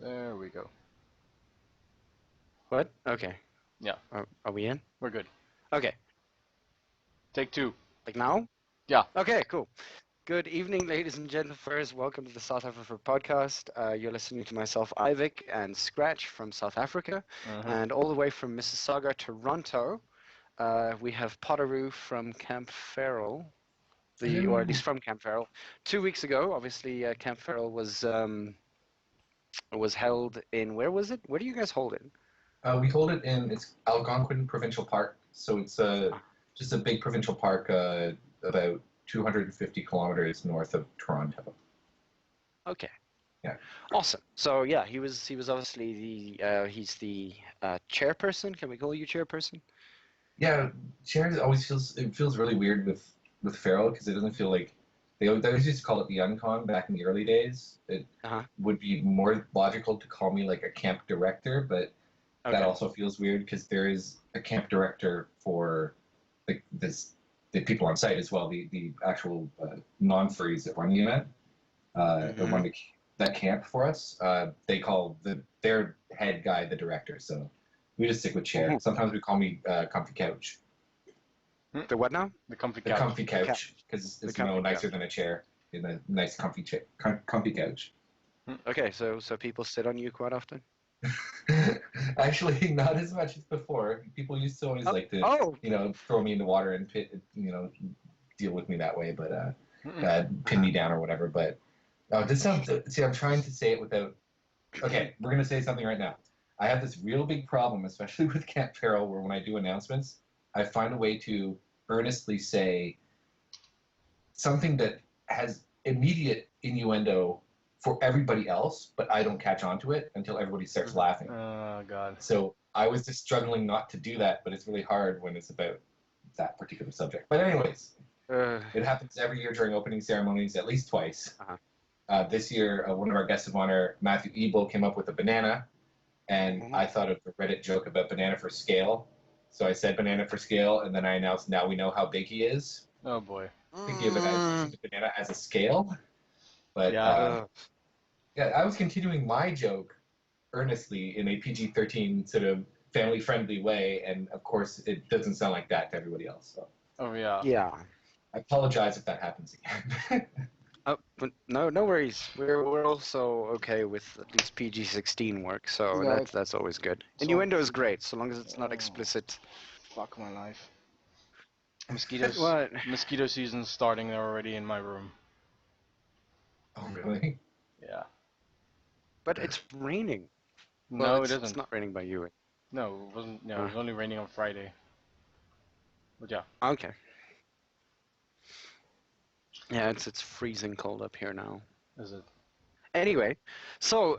There we go. What? Okay. Yeah, Are we in? we're good. Okay. Take two. Like now? Yeah. Okay, cool. Good evening, ladies and gentlemen. Welcome to the south-afrifur podcast. You're listening to myself, Ivik, and Scratch from South Africa. Mm-hmm. And all the way from Mississauga, Toronto, we have Potoroo from Camp Farrell, or at least from Camp Farrell. 2 weeks ago, obviously, Camp Farrell was held in, where was it? Where do you guys hold it? We hold it in it's Algonquin Provincial Park, so it's just a big provincial park about 250 kilometers north of Toronto. Okay. Yeah. Awesome. So yeah, he was obviously he's the chairperson. Can we call you chairperson? Yeah, chair always feels really weird with Farrell because it doesn't feel like they always used to call it the Uncon back in the early days. It would be more logical to call me like a camp director, but that also feels weird because there is a camp director for the people on site as well, the actual non-furries that run the event, that run that camp for us. They call their head guy the director, so we just stick with chair. Sometimes we call me comfy couch. The what now? The comfy The couch. comfy couch, because it's nicer than a chair. In a nice comfy comfy couch. Okay, so people sit on you quite often? Actually, not as much as before. People used to always like to, throw me in the water and deal with me that way, but pin me down or whatever. But this sounds. See, I'm trying to say it without. Okay, we're gonna say something right now. I have this real big problem, especially with Camp Farrell, where when I do announcements, I find a way to earnestly say something that has immediate innuendo for everybody else, but I don't catch on to it until everybody starts laughing. Oh, God. So I was just struggling not to do that, but it's really hard when it's about that particular subject. But anyways, it happens every year during opening ceremonies, at least twice. This year, one of our guests of honor, Matthew Ebel, came up with a banana, and I thought of the Reddit joke about banana for scale. So I said banana for scale, and then I announced now we know how big he is. Oh, boy. Thinking of it as the banana as a scale. But yeah, I was continuing my joke earnestly in a PG-13 sort of family-friendly way, and of course it doesn't sound like that to everybody else. So. Oh, yeah. Yeah. I apologize if that happens again. But no worries. We're also okay with at least PG-16 work, so Yeah, that's always good. Innuendo is great, so long as it's not explicit. Fuck my life. Mosquitoes. What? Mosquito season's starting. They're already in my room. Oh, really? Yeah. But it's raining. No, Well, it isn't. It's not raining by you. No, it wasn't. No, it was only raining on Friday. But yeah. Okay. Yeah, it's freezing cold up here now. Is it? Anyway, so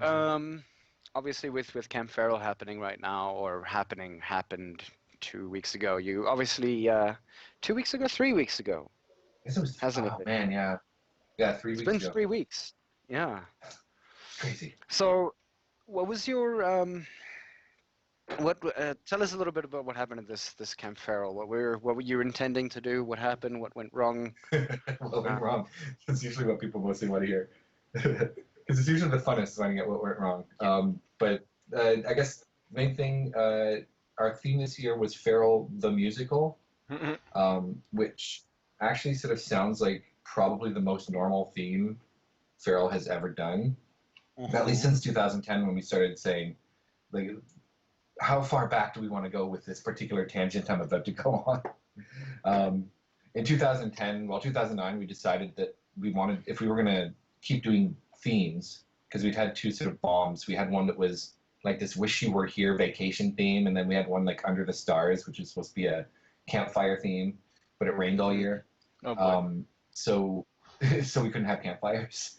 obviously with Camp Farrell happening right now, or happened 2 weeks ago. You obviously 2 weeks ago, 3 weeks ago. Hasn't it been? Man, yeah. Yeah, 3 weeks ago. It's been 3 weeks. Yeah. Crazy. So, what was your tell us a little bit about what happened at this Camp Farrell. What were you intending to do? What happened? What went wrong? What went wrong? That's usually what people mostly want to hear. Because it's usually the funnest finding out what went wrong. But I guess the main thing, our theme this year was Farrell the Musical, which actually sort of sounds like probably the most normal theme Farrell has ever done. At least since 2010, when we started saying, like, how far back do we want to go with this particular tangent I'm about to go on? In 2009, we decided that we wanted, if we were going to keep doing themes, because we'd had two sort of bombs. We had one that was like this "Wish You Were Here" vacation theme, and then we had one like "Under the Stars," which was supposed to be a campfire theme, but it rained all year. Oh, boy. So we couldn't have campfires.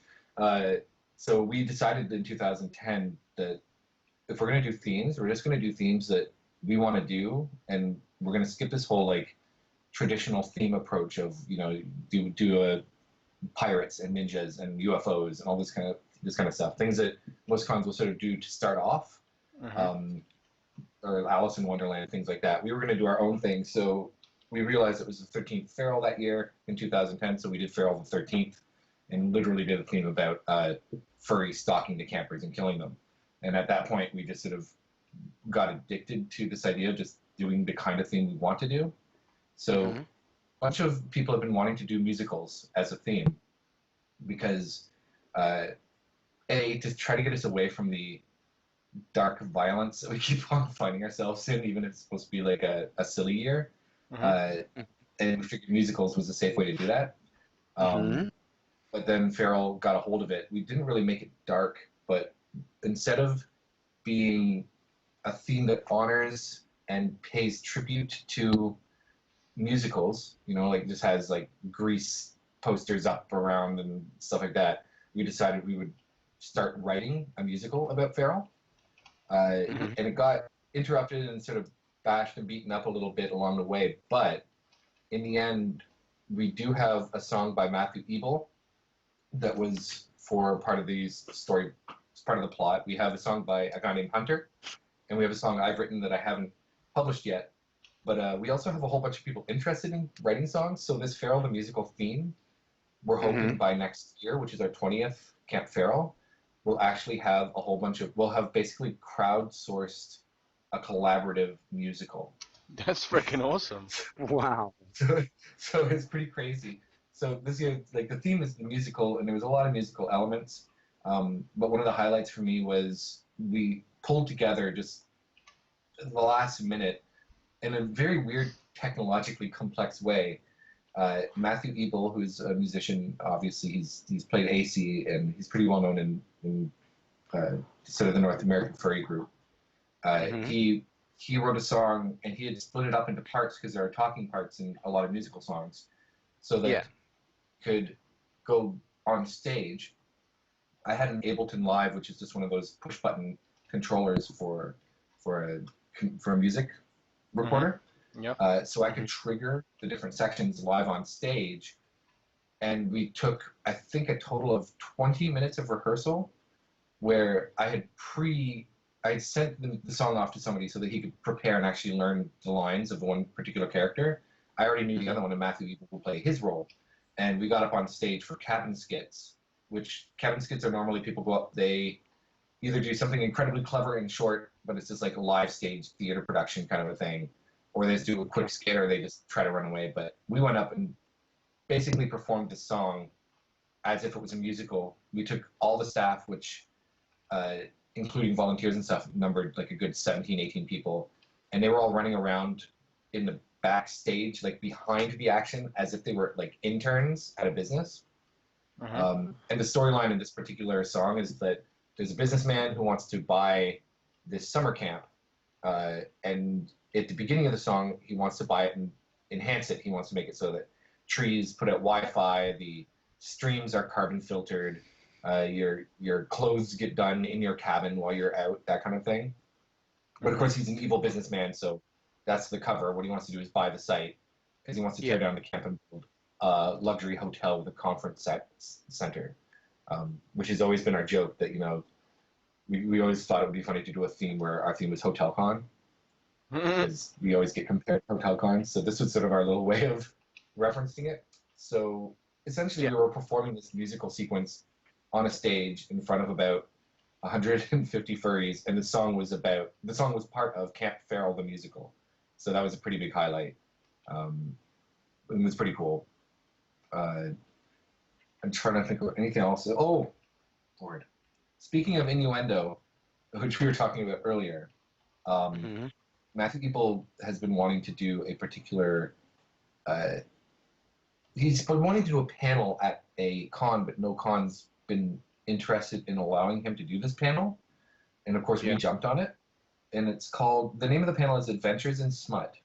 So we decided in 2010 that if we're going to do themes, we're just going to do themes that we want to do, and we're going to skip this whole like traditional theme approach of, do a pirates and ninjas and UFOs and all this kind of stuff. Things that most cons will sort of do to start off, or Alice in Wonderland, things like that. We were going to do our own thing, so we realized it was the 13th Farrell that year in 2010, so we did Farrell the 13th, and literally did a theme about furry stalking the campers and killing them. And at that point, we just sort of got addicted to this idea of just doing the kind of thing we want to do. So a bunch of people have been wanting to do musicals as a theme because, to try to get us away from the dark violence that we keep on finding ourselves in, even if it's supposed to be like a silly year. And we figured musicals was a safe way to do that. But then Feral got a hold of it. We didn't really make it dark, but instead of being a theme that honors and pays tribute to musicals, you know, like just has like Grease posters up around and stuff like that, we decided we would start writing a musical about Feral. And it got interrupted and sort of bashed and beaten up a little bit along the way, but in the end, we do have a song by Matthew Ebel that was for part of the story, part of the plot. We have a song by a guy named Hunter, and we have a song I've written that I haven't published yet. But we also have a whole bunch of people interested in writing songs. So this Feral the musical theme, we're hoping by next year, which is our 20th Camp Feral, we'll actually have a whole bunch of, we'll have basically crowdsourced a collaborative musical. That's freaking awesome. Wow. So it's pretty crazy. So this year, like the theme is the musical, and there was a lot of musical elements. But one of the highlights for me was we pulled together just at the last minute in a very weird, technologically complex way. Matthew Ebel, who's a musician, obviously he's played AC, and he's pretty well known in sort of the North American furry group. He wrote a song, and he had split it up into parts because there are talking parts in a lot of musical songs, so that could go on stage. I had an Ableton Live, which is just one of those push button controllers for a music recorder. So I could trigger the different sections live on stage, and we took, I think, a total of 20 minutes of rehearsal where I had sent the song off to somebody so that he could prepare and actually learn the lines of one particular character. I already knew the other one, and Matthew Ebel will play his role. And we got up on stage for captain skits, which captain skits are normally people go up, they either do something incredibly clever and short, but it's just like a live stage theater production kind of a thing, or they just do a quick skit, or they just try to run away. But we went up and basically performed the song as if it was a musical. We took all the staff, which including volunteers and stuff, numbered like a good 17, 18 people, and they were all running around in the backstage, like behind the action, as if they were like interns at a business. And the storyline in this particular song is that there's a businessman who wants to buy this summer camp, and at the beginning of the song, he wants to buy it and enhance it. He wants to make it so that trees put out Wi-Fi, the streams are carbon filtered, your clothes get done in your cabin while you're out, that kind of thing. But of course, he's an evil businessman, so that's the cover. What he wants to do is buy the site because he wants to tear down the camp and build a luxury hotel with a conference center, which has always been our joke that, you know, we always thought it would be funny to do a theme where our theme was Hotel Con, because we always get compared to Hotel Con. So this was sort of our little way of referencing it. So essentially, we were performing this musical sequence on a stage in front of about 150 furries, and the song was part of Camp Feral the musical. So that was a pretty big highlight. It was pretty cool. I'm trying to think of anything else. Oh, Lord. Speaking of innuendo, which we were talking about earlier, Matthew Ebel has been wanting to do a particular... he's been wanting to do a panel at a con, but no con's been interested in allowing him to do this panel. And of course, we jumped on it. And it's called... The name of the panel is Adventures in Smut.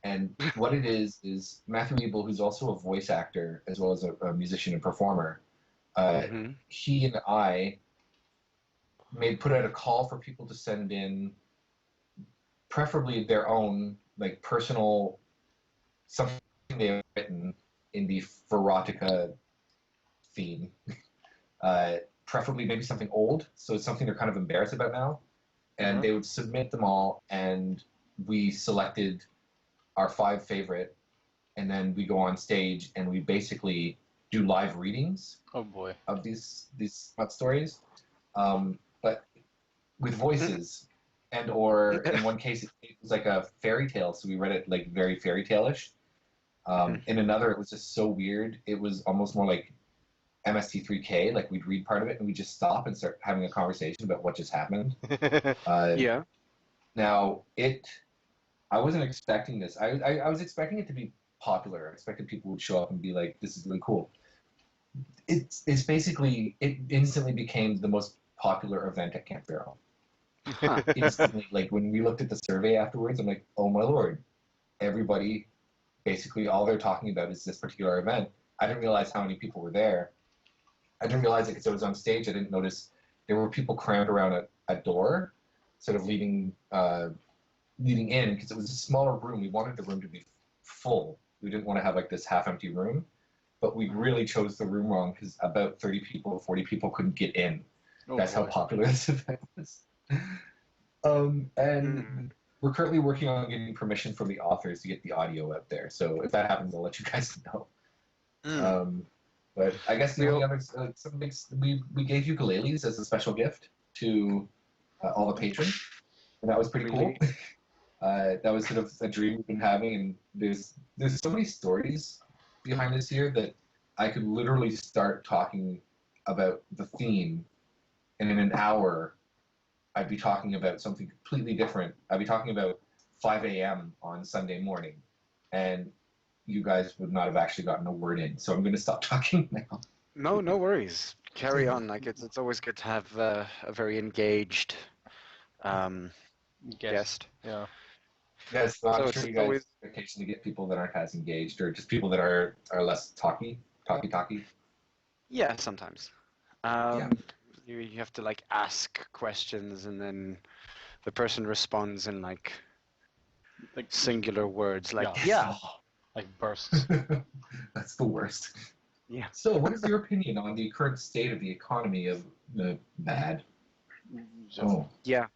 And what it is Matthew Ebel, who's also a voice actor as well as a musician and performer, he and I put out a call for people to send in preferably their own, like, personal, something they have written in the Ferotica theme. Preferably maybe something old, so it's something they're kind of embarrassed about now. And they would submit them all, and we selected our 5 favorite, and then we go on stage and we basically do live readings Oh boy. of these smut stories. But with voices, and or in one case it was like a fairy tale, so we read it like very fairy tale-ish. In another, it was just so weird. It was almost more like MST3K. Like we'd read part of it and we'd just stop and start having a conversation about what just happened. Yeah. Now I wasn't expecting this. I was expecting it to be popular. I expected people would show up and be like, "This is really cool." It's basically it instantly became the most popular event at Camp Barrel. Huh. Instantly, like when we looked at the survey afterwards, I'm like, "Oh my lord!" Everybody, basically, all they're talking about is this particular event. I didn't realize how many people were there. I didn't realize it because I was on stage. I didn't notice there were people crammed around a door, sort of leading in because it was a smaller room. We wanted the room to be full. We didn't want to have like this half-empty room, but we really chose the room wrong because about 30 people, 40 people couldn't get in. Oh, That's how boy. popular this event was. And we're currently working on getting permission from the authors to get the audio out there. So if that happens, I'll let you guys know. But I guess the only other we gave ukuleles as a special gift to all the patrons, and that was pretty cool. That was sort of a dream we've been having, and there's so many stories behind this year that I could literally start talking about the theme, and in an hour, I'd be talking about something completely different. I'd be talking about 5 a.m. on Sunday morning, and you guys would not have actually gotten a word in. So I'm going to stop talking now. No worries. Carry on. Like it's always good to have a very engaged guest. Yeah. Yes, so I'm So sure it's you guys always occasionally get people that aren't as engaged, or just people that are less talky. yeah, sometimes. Yeah. You have to like ask questions and then the person responds in like singular words like yeah. Like bursts. That's the worst. Yeah. So, what is your opinion on the current state of the economy of the bad? Oh, Yeah,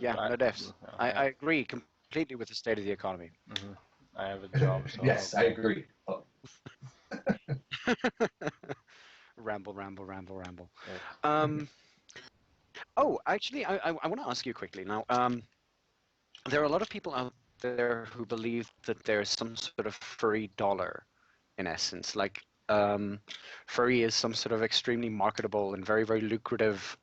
no defs. I agree completely with the state of the economy. Mm-hmm. I have a job, so yes, I agree. Oh. Ramble. Yeah. Oh, actually, I want to ask you quickly now. There are a lot of people out there who believe that there's some sort of furry dollar, in essence. Like, furry is some sort of extremely marketable and very, very lucrative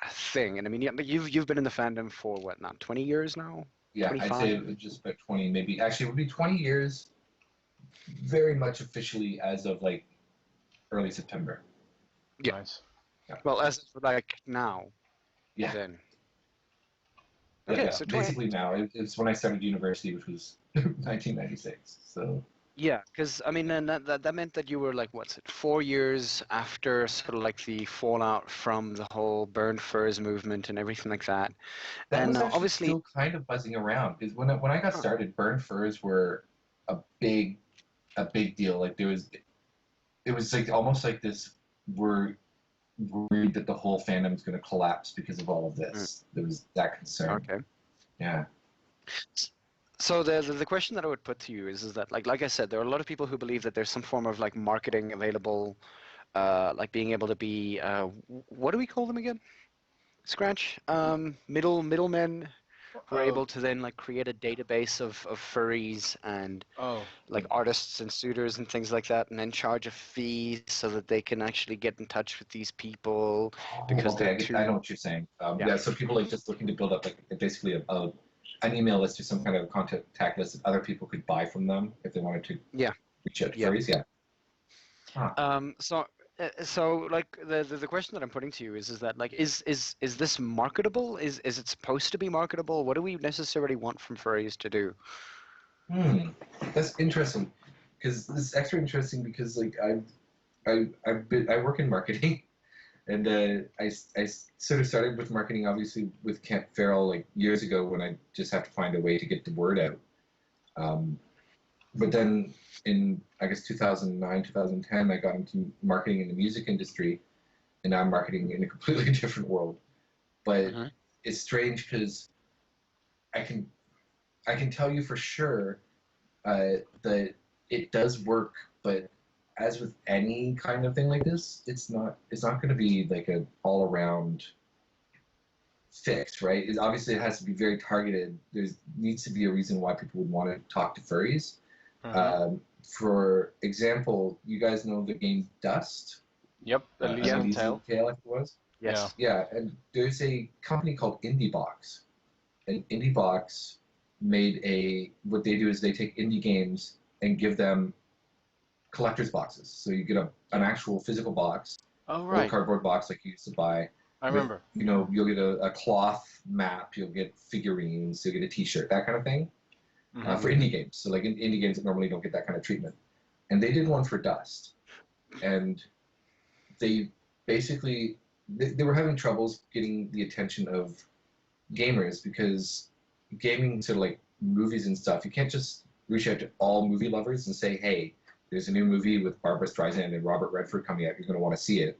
thing. And I mean, yeah, but you've been in the fandom for what now? 20 years now? Yeah, 25? I'd say just about 20, maybe. Actually, it would be 20 years, very much officially as of like early September. Yeah. Nice. Yeah. Well, as of like now. Yeah. Then. Yeah, Okay, yeah. so Basically now. It's when I started university, which was 1996. So. Yeah, because I mean, and that meant that you were like, what's it, 4 years after sort of like the fallout from the whole burned furs movement and everything like that. That And was actually obviously, still kind of buzzing around because when I got started, burned furs were a big deal. Like it was like almost like this. We're worried that the whole fandom's going to collapse because of all of this. There was that concern. Okay. Yeah. So the question that I would put to you is that like I said, there are a lot of people who believe that there's some form of like marketing available, like being able to be what do we call them again? Scratch middlemen who are able to then like create a database of furries and like artists and suitors and things like that, and then charge a fee so that they can actually get in touch with these people because I know what you're saying. Yeah, so people like just looking to build up like basically an email list or some kind of contact list that other people could buy from them if they wanted to reach out to furries. Yeah. Huh. So like the question that I'm putting to you is that like is this marketable? Is it supposed to be marketable? What do we necessarily want from furries to do? That's interesting, because this is extra interesting because like I work in marketing, and I sort of started with marketing obviously with Camp Feral like years ago when I just have to find a way to get the word out. But then in, I guess, 2009, 2010, I got into marketing in the music industry, and now I'm marketing in a completely different world. But it's strange because I can tell you for sure that it does work, but as with any kind of thing like this, it's not going to be like an all-around fixed, right? Is obviously it has to be very targeted. There needs to be a reason why people would want to talk to furries. For example, you guys know the game Dust? Yep, Elysian Tale. Tale, I think it was. Yes. Yeah, and there's a company called IndieBox. And IndieBox what they do is they take indie games and give them collector's boxes. So you get an actual physical box, Oh, a right. cardboard box like you used to buy. I remember. You know, you'll get a cloth map, you'll get figurines, you'll get a T-shirt, that kind of thing, for indie games. So like indie games that normally don't get that kind of treatment. And they did one for Dust, and they basically they were having troubles getting the attention of gamers because gaming to like movies and stuff, you can't just reach out to all movie lovers and say, hey, there's a new movie with Barbara Streisand and Robert Redford coming out, you're going to want to see it.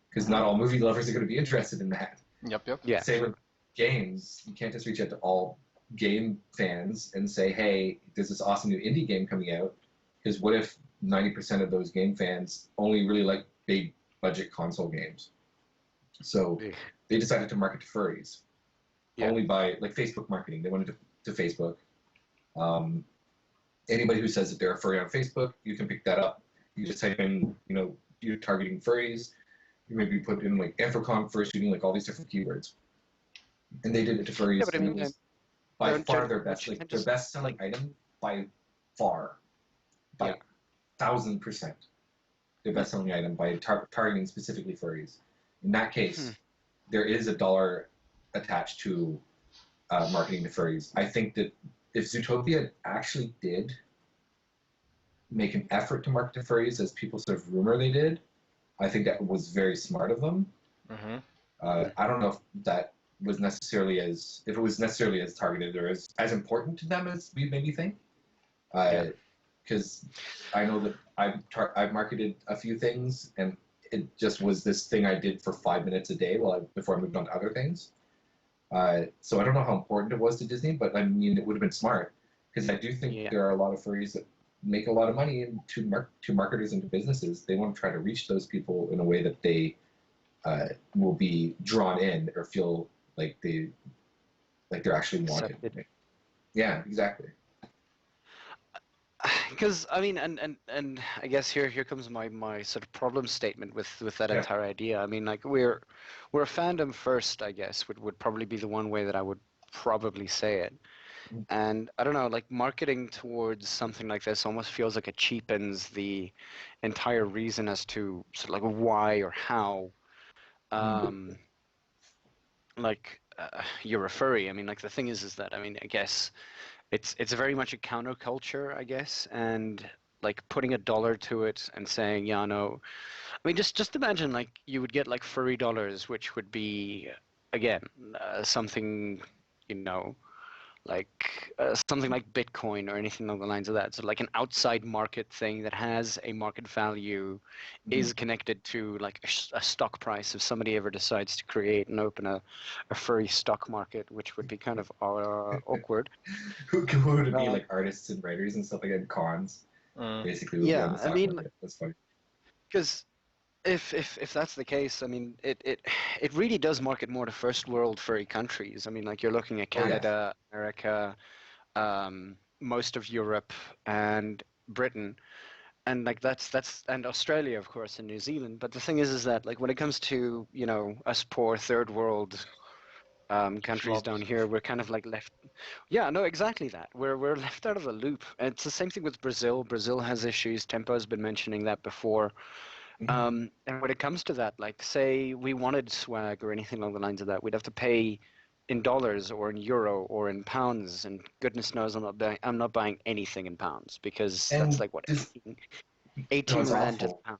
Because not all movie lovers are going to be interested in that. Yep. Yeah. Same with games. You can't just reach out to all game fans and say, hey, there's this awesome new indie game coming out. Because what if 90% of those game fans only really like big budget console games? So they decided to market to furries. Only by like Facebook marketing. They went to Facebook. Anybody who says that they're a furry on Facebook, you can pick that up. You just type in, you know, you're targeting furries. You maybe put in like Africon, fur shooting, like all these different keywords. And they did it to furries. Yeah, but I mean, and it was by far their best, like their best selling item by far, by 1,000%. Their best selling item by targeting specifically furries. In that case, there is $1 attached to marketing to furries. I think that if Zootopia actually did make an effort to market to furries, as people sort of rumor they did, I think that was very smart of them. I don't know if that was necessarily as targeted or as important to them as we maybe think. Because I know that I've marketed a few things, and it just was this thing I did for 5 minutes a day before I moved on to other things. So I don't know how important it was to Disney, but I mean, it would have been smart, because I do think there are a lot of furries that make a lot of money, and to marketers and to businesses, they want to try to reach those people in a way that they will be drawn in or feel like they're actually wanted. Accepted. Yeah, exactly. Because I mean, and I guess here comes my sort of problem statement with that entire idea. I mean, like we're a fandom first, I guess would probably be the one way that I would probably say it. And I don't know, like marketing towards something like this almost feels like it cheapens the entire reason as to sort of like why or how, you're a furry. I mean, like the thing is that I mean, I guess. It's very much a counterculture, I guess, and like putting $1 to it and saying, yeah, no. I mean, just imagine like you would get like furry dollars, which would be again something, you know, like something like Bitcoin or anything along the lines of that. So like an outside market thing that has a market value is connected to like a stock price if somebody ever decides to create and open a furry stock market, which would be kind of awkward. Who would it be, like artists and writers and stuff like that, cons, basically? Yeah, I mean, that's funny. Because if that's the case, I mean, it really does market more to first world furry countries. I mean, like you're looking at Canada, America, most of Europe, and Britain, and like that's and Australia, of course, and New Zealand. But the thing is that like when it comes to, you know, us poor third world countries down here, we're kind of like left. Yeah, no, exactly that. We're left out of the loop. And it's the same thing with Brazil. Brazil has issues. Tempo has been mentioning that before. And when it comes to that, like say we wanted swag or anything along the lines of that, we'd have to pay in dollars or in euro or in pounds. And goodness knows I'm not buying anything in pounds, because that's like what 18 rand to the pound.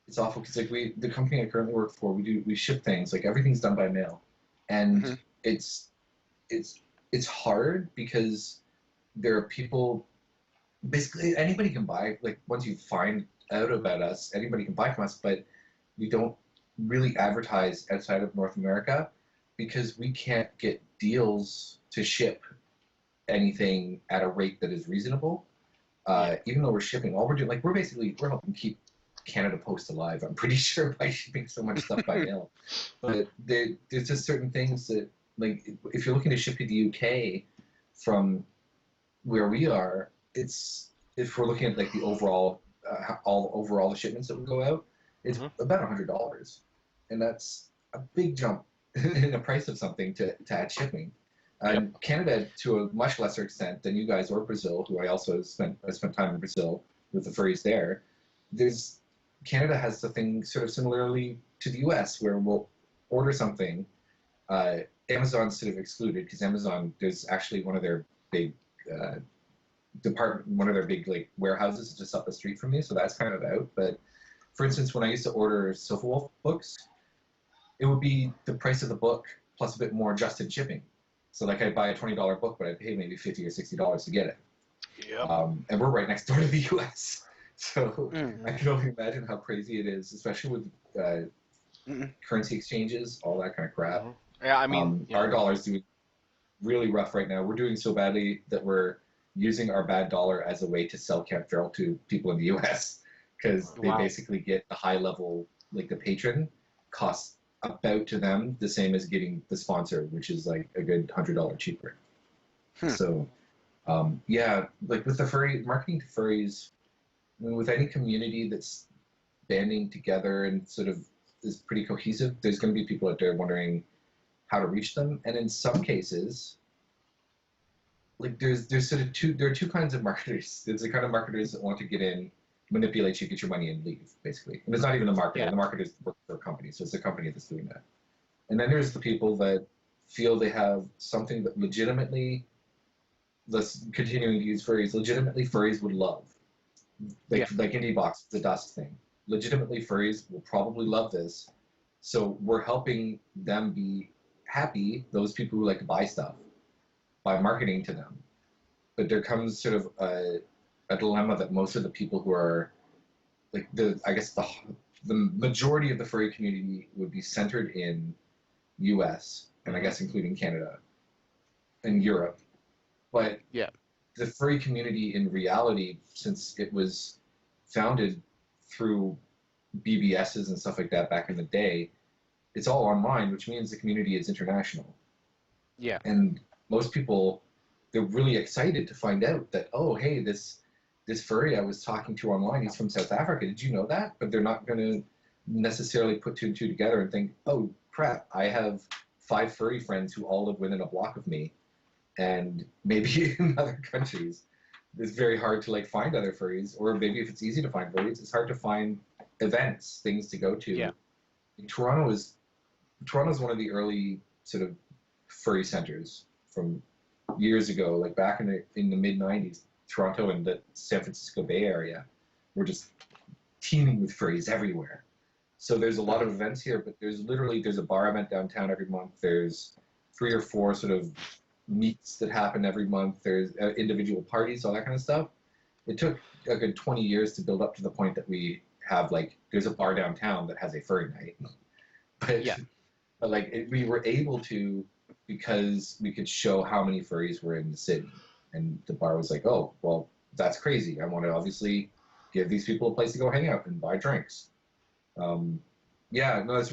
It's awful because like the company I currently work for, we ship things, like everything's done by mail, and it's hard because there are people, basically anybody can buy, like once you find out about us, anybody can buy from us, but we don't really advertise outside of North America because we can't get deals to ship anything at a rate that is reasonable. Even though we're shipping, all we're doing, like we're helping keep Canada Post alive, I'm pretty sure, by shipping so much stuff by mail. But there's just certain things that like if you're looking to ship to the UK from where we are, it's if we're looking at like the overall overall the shipments that would go out, it's about $100, and that's a big jump in the price of something to add shipping. Canada, to a much lesser extent than you guys or Brazil, who I spent time in Brazil with the furries there. Canada has the thing sort of similarly to the US, where we'll order something. Amazon's sort of excluded because Amazon, there's actually one of their big one of their big like warehouses just up the street from me, so that's kind of out. But for instance, when I used to order Sofa Wolf books, it would be the price of the book plus a bit more just in shipping. So like I'd buy a $20 book, but I'd pay maybe $50 or $60 to get it. And we're right next door to the US. So I can only imagine how crazy it is, especially with currency exchanges, all that kind of crap. Yeah, I mean, our dollar's doing really rough right now. We're doing so badly that we're using our bad dollar as a way to sell Camp Feral to people in the US, because they basically get the high level, like the patron costs about to them the same as getting the sponsor, which is like a good $100 cheaper. So like with the marketing to furries, I mean, with any community that's banding together and sort of is pretty cohesive, there's going to be people out there wondering how to reach them. And in some cases, like there's sort of there are two kinds of marketers. There's the kind of marketers that want to get in, manipulate you, get your money, and leave, basically. And it's not even the marketer. The marketers work for a company, so it's the company that's doing that. And then there's the people that feel they have something that legitimately, continuing to use furries, legitimately furries would love. Like Indie Box, the Dust thing. Legitimately furries will probably love this. So we're helping them be happy, those people who like to buy stuff, by marketing to them. But there comes sort of a dilemma that most of the people who are like the majority of the furry community would be centered in US, and I guess including Canada and Europe. But the furry community in reality, since it was founded through BBSs and stuff like that back in the day, it's all online, which means the community is international. And most people, they're really excited to find out that, oh, hey, this furry I was talking to online, he's from South Africa. Did you know that? But they're not going to necessarily put two and two together and think, oh, crap, I have 5 furry friends who all live within a block of me. And maybe in other countries, it's very hard to like find other furries, or maybe if it's easy to find furries, it's hard to find events, things to go to. Toronto's one of the early sort of furry centers from years ago, like back in the mid 90s. Toronto and the San Francisco Bay Area were just teeming with furries everywhere. So there's a lot of events here, but there's a bar event downtown every month. There's 3 or 4 sort of meets that happen every month. There's individual parties, all that kind of stuff. It took a good 20 years to build up to the point that we have there's a bar downtown that has a furry night. But we were able to, because we could show how many furries were in the city. And the bar was like, oh, well, that's crazy. I want to obviously give these people a place to go hang out and buy drinks. It's a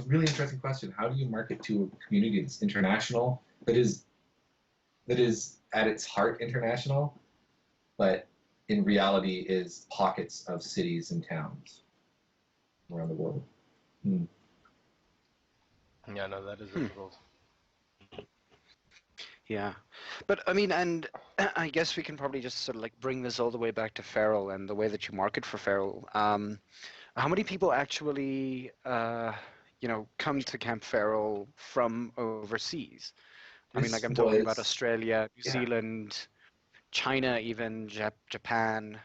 really interesting question. How do you market to a community that's international, that is at its heart international, but in reality is pockets of cities and towns around the world? Yeah, no, that is difficult. Yeah, but I mean, and I guess we can probably just sort of like bring this all the way back to feral and the way that you market for feral. How many people actually, come to Camp Feral from overseas? I mean, like I'm talking about Australia, New Zealand, China, even Japan.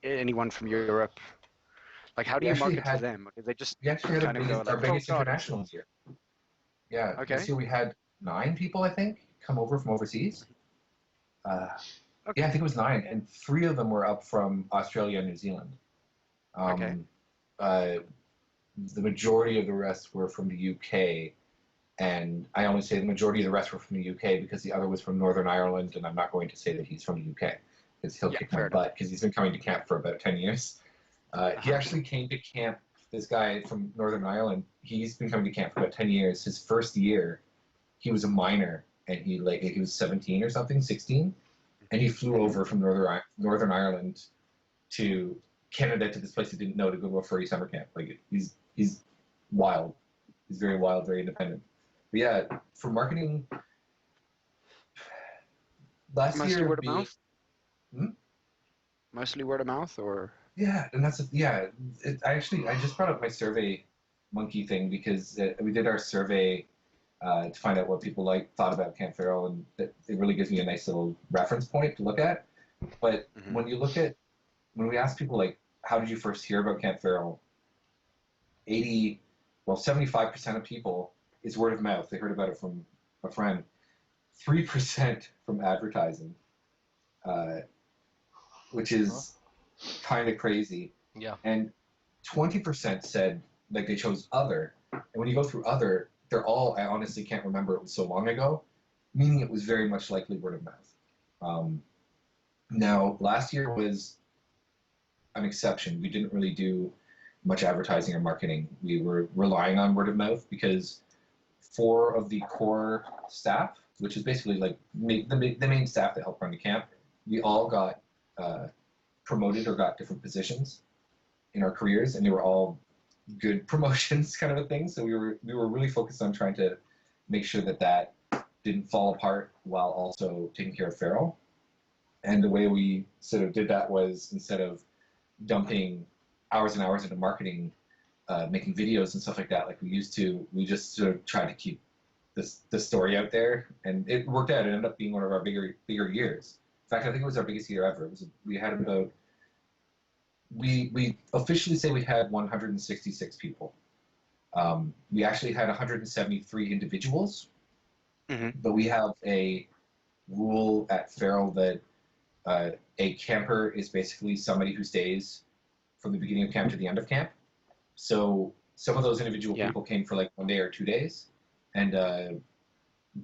Anyone from Europe. Like, how do you market to them? Did they just kind of go like, our biggest international year? Yeah. Okay. This year we had 9 people, I think, come over from overseas. I think it was 9, and 3 of them were up from Australia and New Zealand. The majority of the rest were from the UK, and I only say the majority of the rest were from the UK because the other was from Northern Ireland, and I'm not going to say that he's from the UK because he'll kick my butt because he's been coming to camp for about 10 years. He actually came to camp this guy from Northern Ireland. He's been coming to camp for about 10 years. His first year, he was a minor, and he was 17 or something, 16, and he flew over from Northern Ireland to Canada to this place he didn't know to go to a furry summer camp. Like he's wild. He's very wild, very independent. But yeah, for marketing, Mostly year word of mouth. Hmm? Mostly word of mouth, or yeah, and that's I just brought up my Survey Monkey thing because we did our survey to find out what people thought about Camp Feral, and it really gives me a nice little reference point to look at. But when we ask people like, how did you first hear about Camp Feral? 75% of people is word of mouth. They heard about it from a friend. 3% from advertising, which is kind of crazy. Yeah. And 20% said like they chose other. And when you go through other, they're all, I honestly can't remember, it was so long ago, meaning it was very much likely word of mouth. Now, last year was an exception. We didn't really do much advertising or marketing. We were relying on word of mouth because 4 of the core staff, which is basically like the main staff that help run the camp, we all got promoted or got different positions in our careers, and they were all good promotions kind of a thing. So we were really focused on trying to make sure that didn't fall apart while also taking care of Feral. And the way we sort of did that was, instead of dumping hours and hours into marketing, making videos and stuff like that like we used to, we just sort of tried to keep the story out there, and it worked out. It ended up being one of our bigger years. In fact, I think it was our biggest year ever. We had about, we officially say we had 166 people. We actually had 173 individuals, but we have a rule at Feral that a camper is basically somebody who stays from the beginning of camp to the end of camp. So some of those individual people came for like 1 day or 2 days, and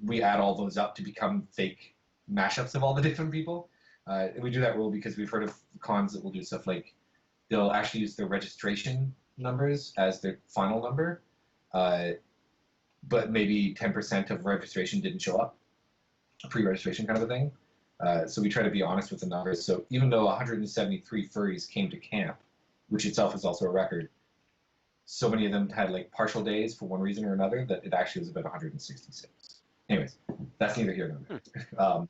we add all those up to become fake mashups of all the different people. And we do that rule because we've heard of cons that will do stuff like they'll actually use their registration numbers as their final number, but maybe 10% of registration didn't show up, pre-registration kind of a thing. So we try to be honest with the numbers. So even though 173 furries came to camp, which itself is also a record, so many of them had like partial days for one reason or another that it actually was about 166. Anyways, that's neither here nor there.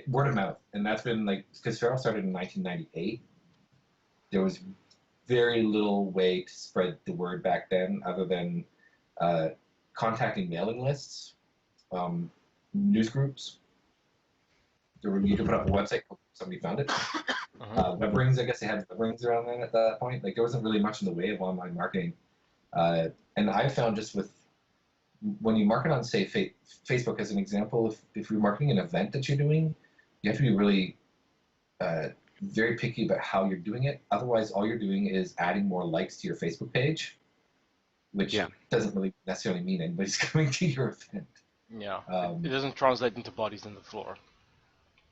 Word of mouth, and that's been like, because Feral started in 1998. There was very little way to spread the word back then other than contacting mailing lists, news groups. You could put up a website, somebody found it. Web rings, I guess they had web rings around then at that point. Like there wasn't really much in the way of online marketing. And I found just with, when you market on, say, Facebook as an example, if you're marketing an event that you're doing, you have to be really very picky about how you're doing it. Otherwise, all you're doing is adding more likes to your Facebook page, which doesn't really necessarily mean anybody's coming to your event. Yeah, it doesn't translate into bodies on the floor.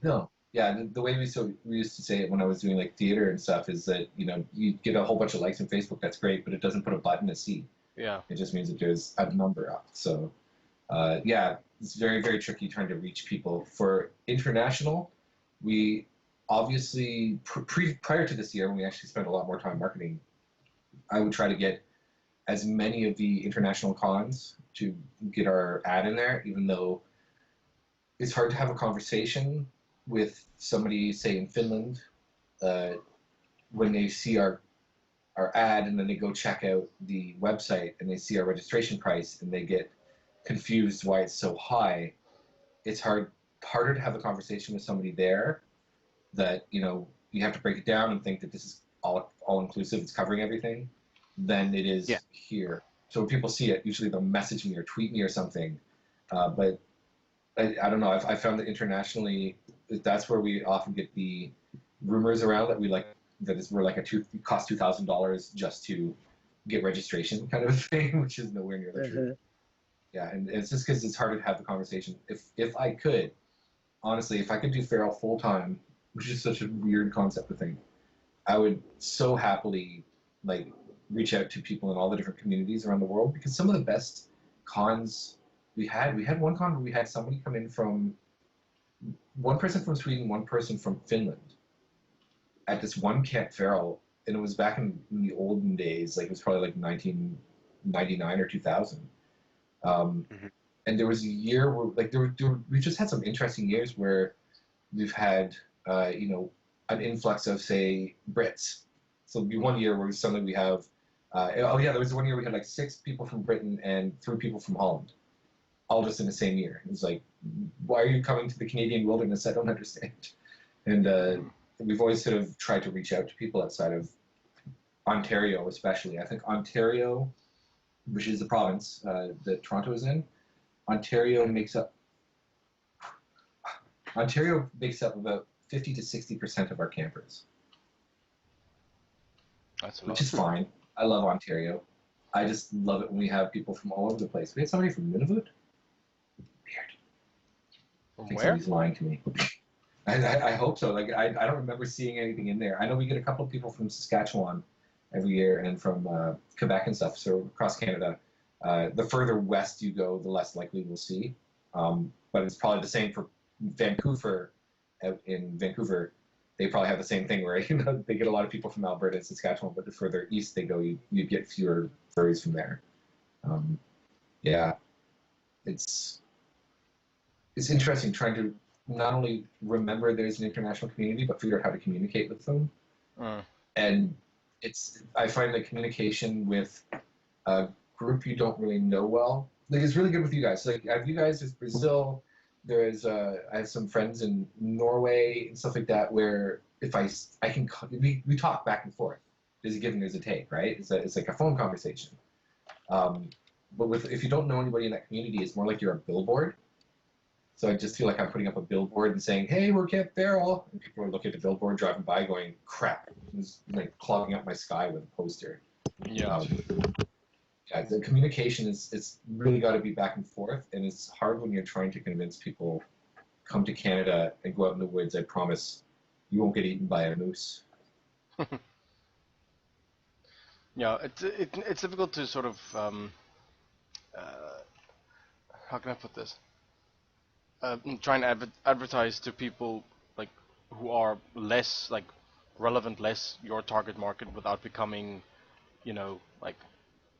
No. Yeah, the way we used to say it when I was doing like theater and stuff is that, you know, you get a whole bunch of likes on Facebook, that's great, but it doesn't put a button to see. Yeah. It just means that there's a number up. So, yeah, it's very, very tricky trying to reach people. For international, we obviously, prior to this year, when we actually spent a lot more time marketing, I would try to get as many of the international cons to get our ad in there, even though it's hard to have a conversation with somebody, say, in Finland, when they see our ad and then they go check out the website and they see our registration price and they get confused why it's so high. It's harder to have a conversation with somebody there that, you know, you have to break it down and think that this is all inclusive, it's covering everything, than it is here. So when people see it, usually they'll message me or tweet me or something. But I don't know, I found that internationally, that's where we often get the rumors around that we're like cost $2,000 just to get registration kind of a thing, which is nowhere near the truth. Yeah, and it's just because it's harder to have the conversation. If I could, honestly, if I could do Feral full time, which is such a weird concept to think, I would so happily like reach out to people in all the different communities around the world, because some of the best cons we had one con where we had somebody come in from, one person from Sweden, one person from Finland, at this one Camp Feral, and it was back in the olden days, like it was probably like 1999 or 2000. And there was a year where, like, we just had some interesting years where we've had, you know, an influx of, say, Brits. So it'll be one year where suddenly we have, there was one year we had like 6 people from Britain and 3 people from Holland, all just in the same year. It was like, why are you coming to the Canadian wilderness? I don't understand. And we've always sort of tried to reach out to people outside of Ontario, especially. I think Ontario, which is the province that Toronto is in, Ontario makes up about 50 to 60% of our campers. That's a lot. Which is fine. I love Ontario. I just love it when we have people from all over the place. We had somebody from Nunavut. Weird. From I think where? somebody's lying to me. I hope so. Like I don't remember seeing anything in there. I know we get a couple of people from Saskatchewan every year and from Quebec and stuff. So across Canada, the further west you go, the less likely we'll see. But it's probably the same for Vancouver. Out in Vancouver, they probably have the same thing where, you know, they get a lot of people from Alberta and Saskatchewan, but the further east they go, you get fewer furries from there. Yeah, it's interesting trying to not only remember there's an international community, but figure out how to communicate with them. And I find that communication with a group you don't really know well, like, it's really good with you guys. Like, have you guys, there's Brazil, there's I have some friends in Norway and stuff like that, where if I can, we talk back and forth. There's a give and there's a take, right? It's like a phone conversation. But if you don't know anybody in that community, it's more like you're a billboard. So I just feel like I'm putting up a billboard and saying, hey, we're Camp Feral. And people are looking at the billboard, driving by, going, crap. It's like clogging up my sky with a poster. Yeah. The communication it's really got to be back and forth, and it's hard when you're trying to convince people, come to Canada and go out in the woods. I promise you won't get eaten by a moose. Yeah, it's difficult to sort of how can I put this? Try and advertise to people like who are less like relevant, less your target market, without becoming, you know, like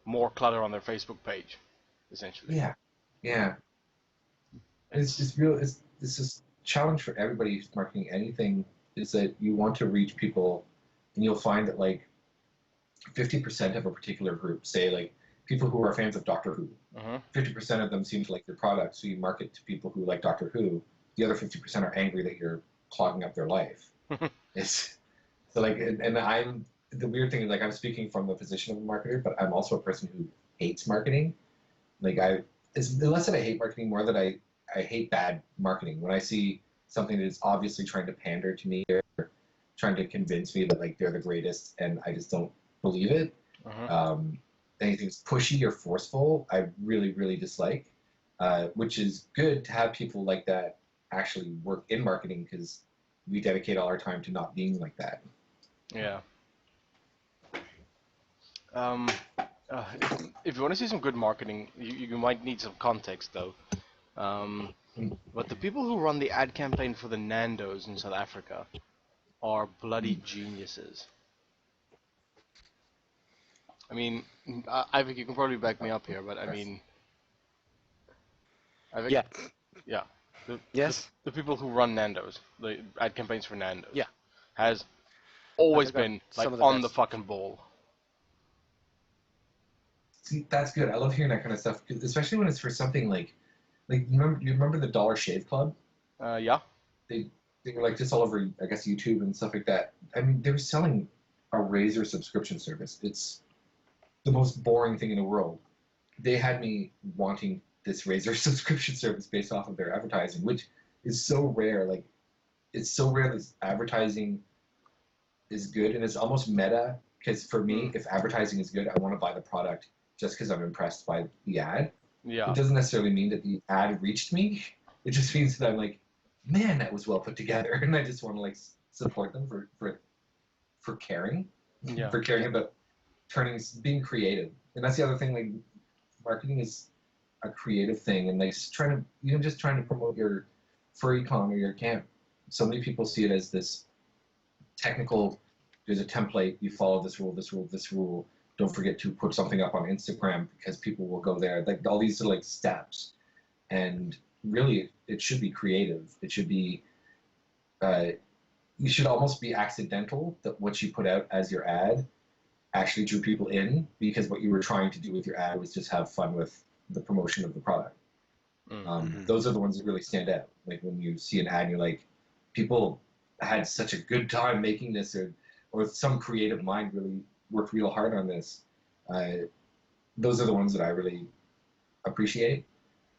more clutter on their Facebook page, essentially. Yeah. And it's just real. It's this challenge for everybody who's marketing anything, is that you want to reach people, and you'll find that like 50% of a particular group, say like people who are fans of Doctor Who, 50% of them seem to like your product, so you market to people who like Doctor Who. The other 50% are angry that you're clogging up their life. It's so like, and I'm, the weird thing is, like, I'm speaking from the position of a marketer, but I'm also a person who hates marketing. Like, it's less that I hate marketing, more that I hate bad marketing. When I see something that is obviously trying to pander to me, or trying to convince me that like they're the greatest, and I just don't believe it. Anything that's pushy or forceful, I really, really dislike. Which is good to have people like that actually work in marketing, because we dedicate all our time to not being like that. Yeah. If you want to see some good marketing, you might need some context, though. But the people who run the ad campaign for the Nando's in South Africa are bloody geniuses. I mean, I think you can probably back me up here, but I mean, I think, yeah. The people who run Nando's, the ad campaigns for Nando's, has always been like on the fucking ball. See, that's good. I love hearing that kind of stuff, especially when it's for something like you remember the Dollar Shave Club? Yeah. They were like just all over, I guess, YouTube and stuff like that. I mean, they were selling a razor subscription service. It's the most boring thing in the world. They had me wanting this razor subscription service based off of their advertising, which is so rare. Like, it's so rare that advertising is good, and it's almost meta, because for me, if advertising is good, I want to buy the product just because I'm impressed by the ad. Yeah. It doesn't necessarily mean that the ad reached me. It just means that I'm like, man, that was well put together, and I just want to like support them for caring, for caring about being creative. And that's the other thing, like, marketing is a creative thing, and like just trying to promote your furry con or your camp. So many people see it as this technical, there's a template, you follow this rule, this rule, this rule. Don't forget to put something up on Instagram because people will go there. Like all these like steps. And really, it should be creative. It should be, you should almost be accidental that what you put out as your ad actually drew people in, because what you were trying to do with your ad was just have fun with the promotion of the product. Those are the ones that really stand out. Like when you see an ad and you're like, people had such a good time making this, or some creative mind really worked real hard on this. Those are the ones that I really appreciate.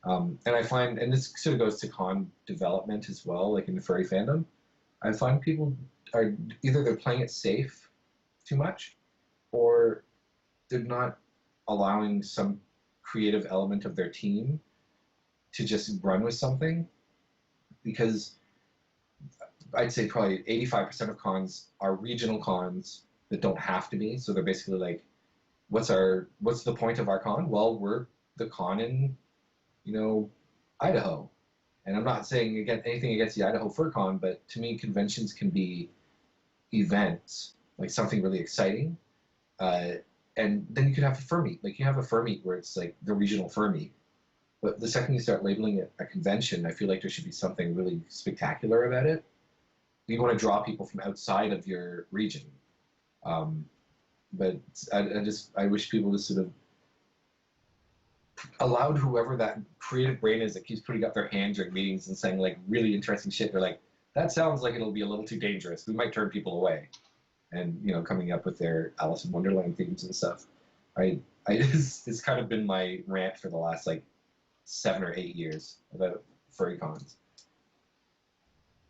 And I find, and this sort of goes to con development as well, like in the furry fandom, I find people are either they're playing it safe too much, or they're not allowing some creative element of their team to just run with something, because I'd say probably 85% of cons are regional cons that don't have to be. So they're basically like, what's the point of our con? Well, we're the con in, Idaho. And I'm not saying anything against the Idaho Fur Con, but to me, conventions can be events, like something really exciting. And then you could have a fur meet. Like you have a fur meet where it's like the regional fur meet. But the second you start labeling it a convention, I feel like there should be something really spectacular about it. You want to draw people from outside of your region. But I wish people just sort of allowed whoever that creative brain is that keeps putting up their hand during meetings and saying like really interesting shit. They're like, that sounds like it'll be a little too dangerous. We might turn people away. And, coming up with their Alice in Wonderland themes and stuff. It's kind of been my rant for the last like 7 or 8 years about furry cons.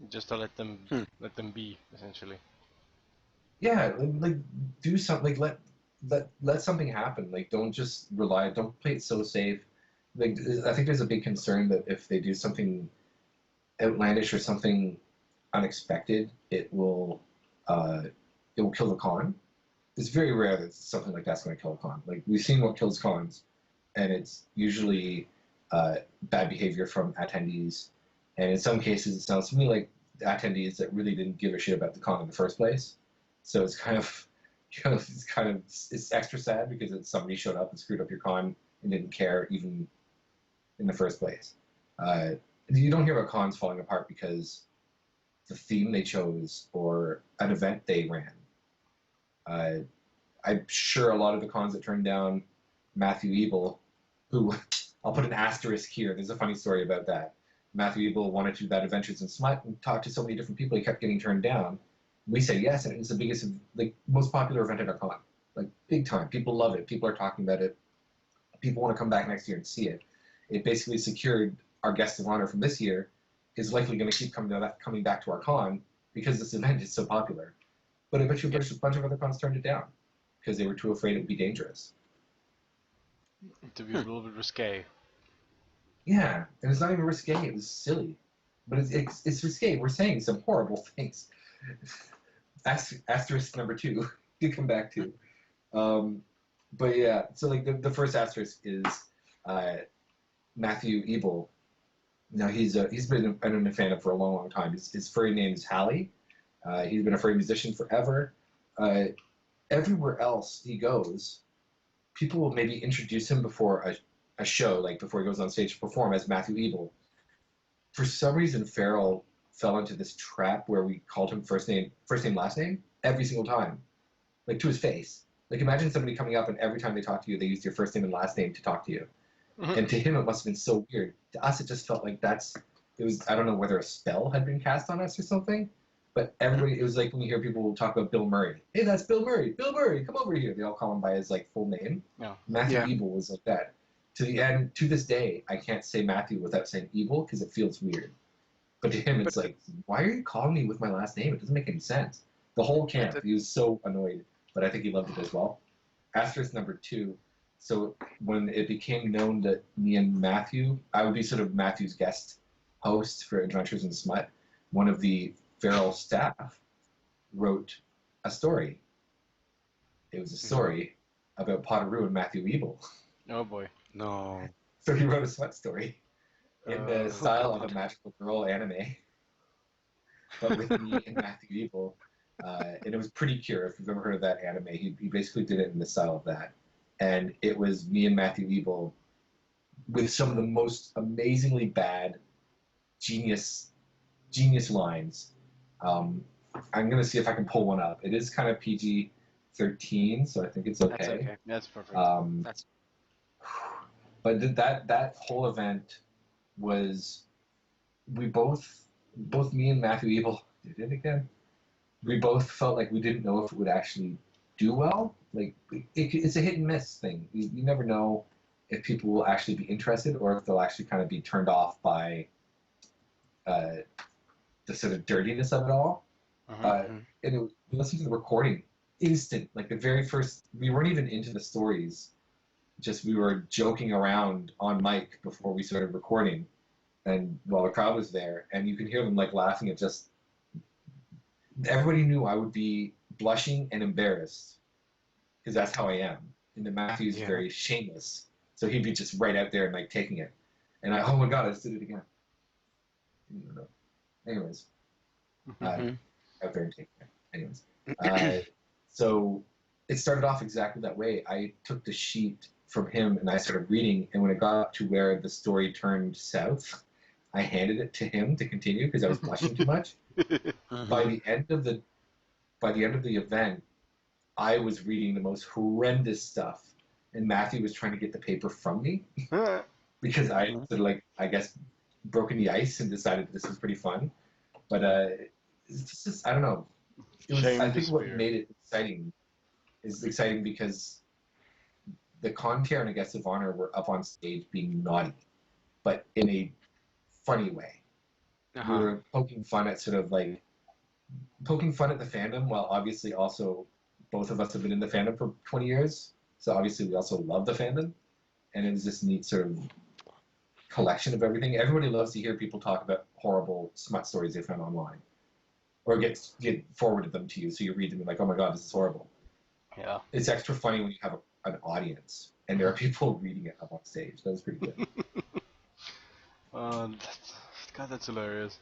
Just to let them be, essentially. Yeah, like do something, like let something happen. Like don't just don't play it so safe. Like I think there's a big concern that if they do something outlandish or something unexpected, it will kill the con. It's very rare that something like that's going to kill a con. Like we've seen what kills cons, and it's usually bad behavior from attendees, and in some cases it sounds to me like the attendees that really didn't give a shit about the con in the first place. So it's kind of, it's extra sad because somebody showed up and screwed up your con and didn't care even in the first place. You don't hear about cons falling apart because the theme they chose or an event they ran. I'm sure a lot of the cons that turned down Matthew Ebel, who I'll put an asterisk here. There's a funny story about that. Matthew Ebel wanted to do that Adventures in Smut and talked to so many different people. He kept getting turned down. We said yes, and it's the biggest, like most popular event at our con, like big time. People love it. People are talking about it. People want to come back next year and see it. It basically secured our guest of honor from this year is likely going to keep coming back to our con because this event is so popular. But eventually, a bunch of other cons turned it down because they were too afraid it would be dangerous. To be a little bit risque. Yeah, and it's not even risque. It was silly, but it's risque. We're saying some horrible things. Asterisk number 2 to come back to. But yeah, so like the first asterisk is Matthew Ebel. Now he's been a fan of for a long time. His furry name is Hallie. He's been a furry musician forever. Everywhere else he goes, people will maybe introduce him before a show, like before he goes on stage to perform as Matthew Ebel. For some reason, Farrell fell into this trap where we called him first name, last name, every single time. Like to his face. Like imagine somebody coming up and every time they talk to you, they used your first name and last name to talk to you. Mm-hmm. And to him, it must have been so weird. To us, it just felt like I don't know whether a spell had been cast on us or something, but everybody, it was like when you hear people talk about Bill Murray. Hey, that's Bill Murray. Bill Murray, come over here. They all call him by his like full name. Yeah. Matthew Ebel was like that. To the end, to this day, I can't say Matthew without saying Ebel because it feels weird. But to him, it's like, why are you calling me with my last name? It doesn't make any sense. The whole camp, he was so annoyed, but I think he loved it as well. Asterisk number 2. So when it became known that me and Matthew, I would be sort of Matthew's guest host for Adventures in Smut, one of the Feral staff wrote a story. It was a story about Potoroo and Matthew Evil. Oh boy. No. So he wrote a smut story in the style of God. a magical girl anime, but with me and Matthew Evil. And it was Pretty Cure, if you've ever heard of that anime. He basically did it in the style of that. And it was me and Matthew Evil with some of the most amazingly bad genius lines. I'm going to see if I can pull one up. It is kind of PG-13, so I think it's okay. That's okay. That's perfect. That's But that whole event was, we both me and Matthew Evil did it again. We both felt like we didn't know if it would actually do well. Like it's a hit and miss thing. You never know if people will actually be interested or if they'll actually kind of be turned off by the sort of dirtiness of it all. And we listened to the recording instant, like the very first. We weren't even into the stories. Just we were joking around on mic before we started recording, and while the crowd was there, and you could hear them like laughing at just. Everybody knew I would be blushing and embarrassed because that's how I am. And then Matthew's very shameless, so he'd be just right out there and like taking it, and oh my god, I just did it again. Anyways, out there and taking it. Anyways, so it started off exactly that way. I took the sheet from him and I started reading, and when it got to where the story turned south, I handed it to him to continue because I was blushing too much. By the end of the event, I was reading the most horrendous stuff, and Matthew was trying to get the paper from me because I sort of like, I guess, broken the ice and decided this was pretty fun. But it's just, I don't know. I think what made it exciting is exciting because the Contier and the guests of honor were up on stage being naughty, but in a funny way. We were poking fun at sort of like poking fun at the fandom, while obviously also both of us have been in the fandom for 20 years, so obviously we also love the fandom, and it was this neat sort of collection of everything. Everybody loves to hear people talk about horrible smut stories they found online, or get forwarded them to you, so you read them and you're like, oh my god, this is horrible. Yeah. It's extra funny when you have an audience and there are people reading it up on stage. That was pretty good. God, that's hilarious.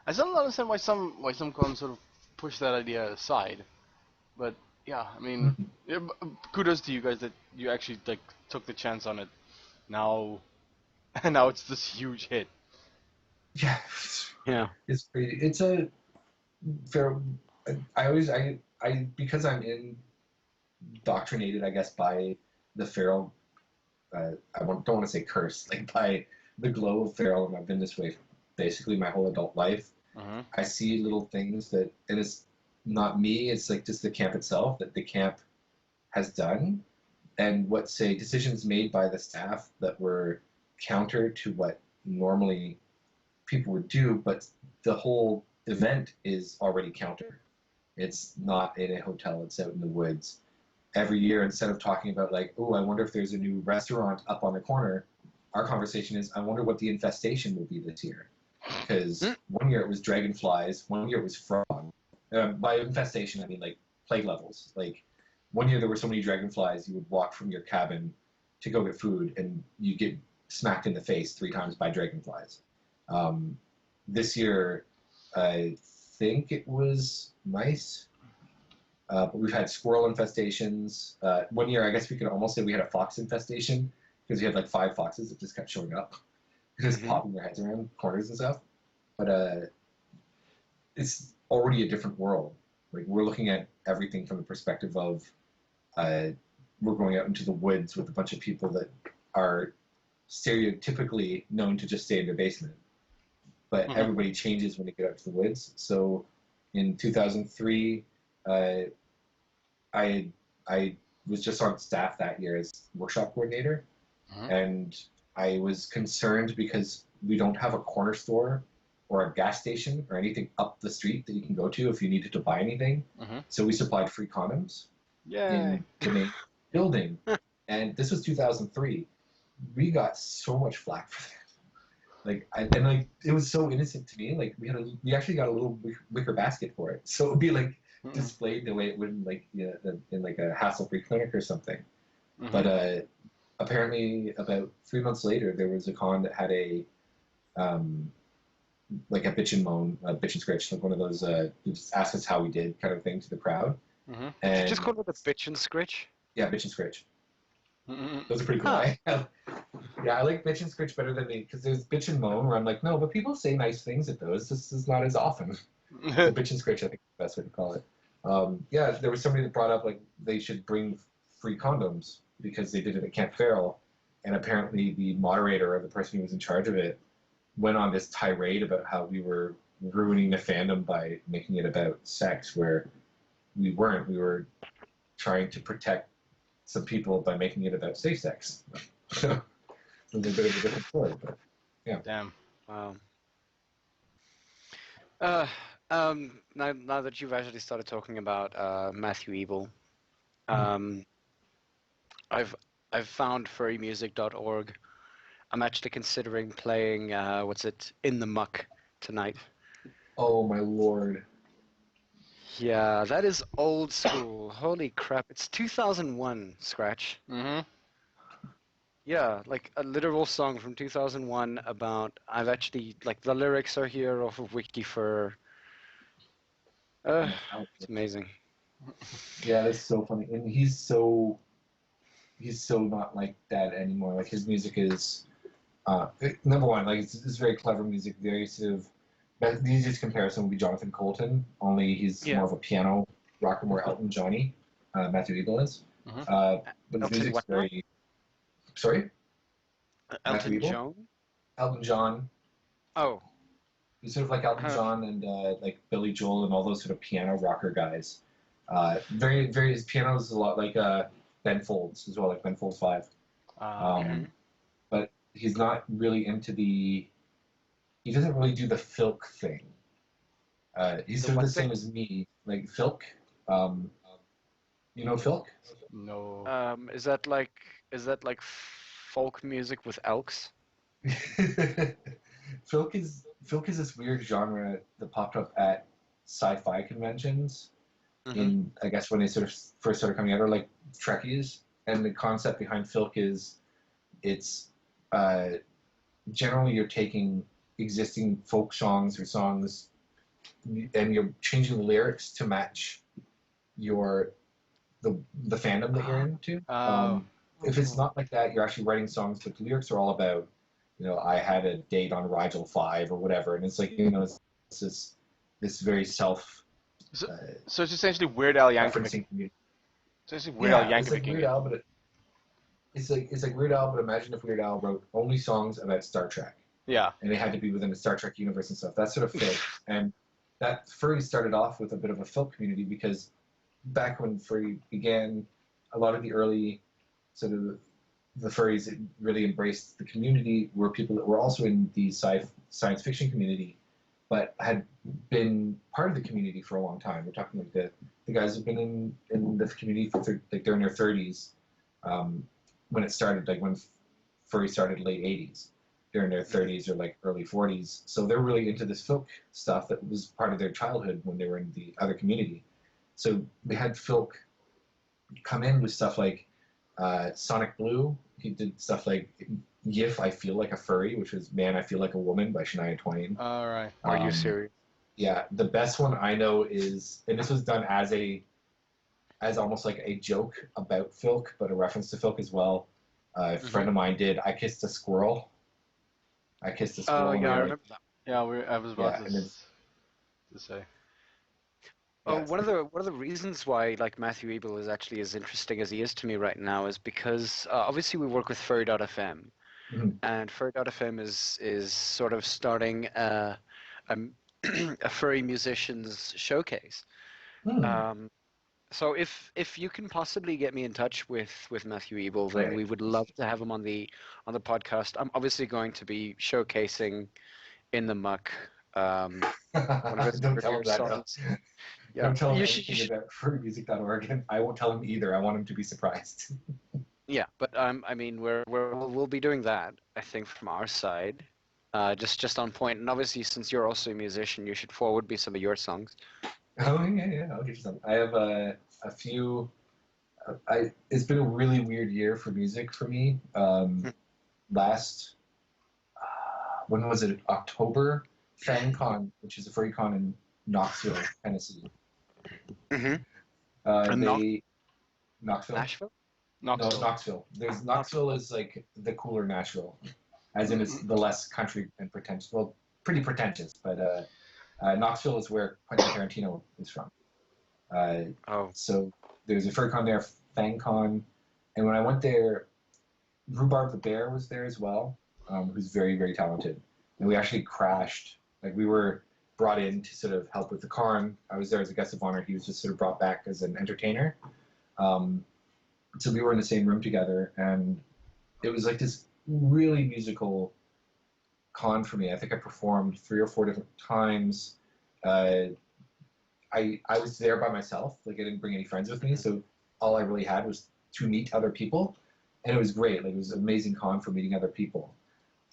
I still don't understand why some cons sort of push that idea aside, but yeah, I mean, kudos to you guys that you actually like took the chance on it. Now, and now it's this huge hit. Yeah. Yeah. It's pretty. It's a fair. I because I'm indoctrinated, I guess, by the feral. I don't want to say curse, like by the glow of feral, and I've been this way for basically my whole adult life. I see little things that, and it's not me, it's like just the camp itself that the camp has done, and what say decisions made by the staff that were counter to what normally people would do, but the whole event is already counter. It's not in a hotel, it's out in the woods. Every year, instead of talking about like, oh, I wonder if there's a new restaurant up on the corner, our conversation is, I wonder what the infestation will be this year. Because one year it was dragonflies, one year it was frog. By infestation, I mean like plague levels. Like one year there were so many dragonflies, you would walk from your cabin to go get food, and you get smacked in the face 3 times by dragonflies. This year, I think it was mice. But we've had squirrel infestations. One year, I guess we could almost say we had a fox infestation because we had like 5 foxes that just kept showing up, just popping their heads around corners and stuff. But it's already a different world. Like we're looking at everything from the perspective of we're going out into the woods with a bunch of people that are stereotypically known to just stay in their basement. But everybody changes when they get out to the woods. So in 2003, I was just on staff that year as workshop coordinator, and I was concerned because we don't have a corner store or a gas station or anything up the street that you can go to if you needed to buy anything. So we supplied free condoms in the main building, and this was 2003. We got so much flack for that. Like, it was so innocent to me. Like, we actually got a little wicker basket for it. So it would be like displayed the way it would in like in like a hassle-free clinic or something. Mhm. But apparently, about 3 months later, there was a con that had a like a bitch and moan, bitch and scratch, like one of those just ask us how we did kind of thing to the crowd. Mhm. Did you And just call it a bitch and scritch? yeah, bitch and scratch. Mhm. Those are pretty cool. Huh. Yeah, I like bitch and scritch better than because there's bitch and moan where I'm like, no, but people say nice things at those. This is not as often. So bitch and scritch, I think, is the best way to call it. Yeah, there was somebody that brought up like they should bring free condoms because they did it at Camp Farrell, and apparently the moderator or the person who was in charge of it went on this tirade about how we were ruining the fandom by making it about sex, where we weren't. We were trying to protect some people by making it about safe sex. So it's a bit of a different story, but yeah. Damn. Wow. Now that you've actually started talking about Matthew Evil, um, I've found furrymusic.org. I'm actually considering playing what's it, In the Muck tonight. Oh my lord. Yeah, that is old school. Holy crap! It's 2001, Scratch. Mhm. Yeah, like a literal song from 2001 about. I've actually like the lyrics are here off of WikiFur. It's amazing. Yeah, that's so funny. And he's so not like that anymore. Like his music is number one, like it's very clever music, very sort of the easiest comparison would be Jonathan Colton, only he's Yeah. more of a piano rocker, more Elton Johnny, Matthew Eagle is. Mhm. But his Elton music's what now? very sorry? Matthew Elton Eagle? John? Elton John. Oh, He's sort of like Elton uh, John and like Billy Joel and all those sort of piano rocker guys. Very his piano is a lot like Ben Folds as well, like Ben Folds 5. Okay. mhm. But he's not really into he doesn't really do the filk thing. He's The sort of what the same thing? as me, like filk. Um, you know filk? No. Is that like folk music with elks? Filk is this weird genre that popped up at sci-fi conventions Mm-hmm. in I guess when they sort of first started coming out, or like Trekkies. And the concept behind filk is it's uh, generally you're taking existing folk songs or songs and you're changing the lyrics to match your the fandom that you're into. Oh. If it's not like that, you're actually writing songs, but the lyrics are all about, I had a date on Rigel 5 or whatever, and it's like, it's this very self So, uh, so it's essentially Weird Al Yankovic. referencing community. It's essentially Weird Al Yeah, it's like Yankovicing Weird it. Al, but it's like Weird Al, but imagine if Weird Al wrote only songs about Star Trek, Yeah. and they had to be within the Star Trek universe and stuff. That's sort of fake, and that furry started off with a bit of a folk community because back when furry began, a lot of the early sort of the furries that really embraced the community were people that were also in the science fiction community, but had been part of the community for a long time. We're talking like the guys who've been in the community for like they're in their 30s when it started, like when furry started late 80s. They're in their 30s or like early 40s, so they're really into this folk stuff that was part of their childhood when they were in the other community. So we had folk come in with stuff like Sonic Blue. He did stuff like Yif, I Feel Like a Furry, which was Man, I Feel Like a Woman by Shania Twain. All right. Are you serious? Yeah, the best one I know is, and this was done as almost like a joke about Filk, but a reference to Filk as well. A friend of mine did I Kissed a Squirrel. I Kissed a Squirrel. Oh, yeah, I like, remember that. Yeah, I was about Yeah, and to say. Oh, yeah, one of the reasons why like Matthew Ebel is actually as interesting as he is to me right now is because obviously we work with furry.fm, Mhm. and furry.fm is sort of starting a, a furry musicians showcase. Hmm. So if you can possibly get me in touch with Matthew Ebel, then Right. we would love to have him on the podcast. I'm obviously going to be showcasing In the Muck, one of his Don't tell earlier him that though. songs. Yeah, Don't tell him you anything should. about furrymusic.org, and I won't tell him either. I want him to be surprised. Yeah, but I mean, we'll be doing that. I think from our side, just on point. And obviously, since you're also a musician, you should forward me some of your songs. Oh yeah, I'll get you some. I have a few. It's been a really weird year for music for me. Last when was it? October, FanCon, which is a furry con in Knoxville, Tennessee. Mm-hmm. They Knoxville? Nashville? No, Knoxville. Knoxville. There's Knoxville. Knoxville is like the cooler Nashville, as in it's the less country and pretentious. Well, pretty pretentious, but Knoxville is where Quentin Tarantino is from. Uh, Oh. so there's a FurCon there, FanCon, and when I went there, Rhubarb the Bear was there as well, who's very, very talented. And we actually crashed. Like we were brought in to sort of help with the con. I was there as a guest of honor. He was just sort of brought back as an entertainer. Um, so we were in the same room together, and it was like this really musical con for me. I think I performed 3 or 4 different times. Uh, I was there by myself. Like I didn't bring any friends with me, so all I really had was to meet other people, and it was great. Like it was an amazing con for meeting other people.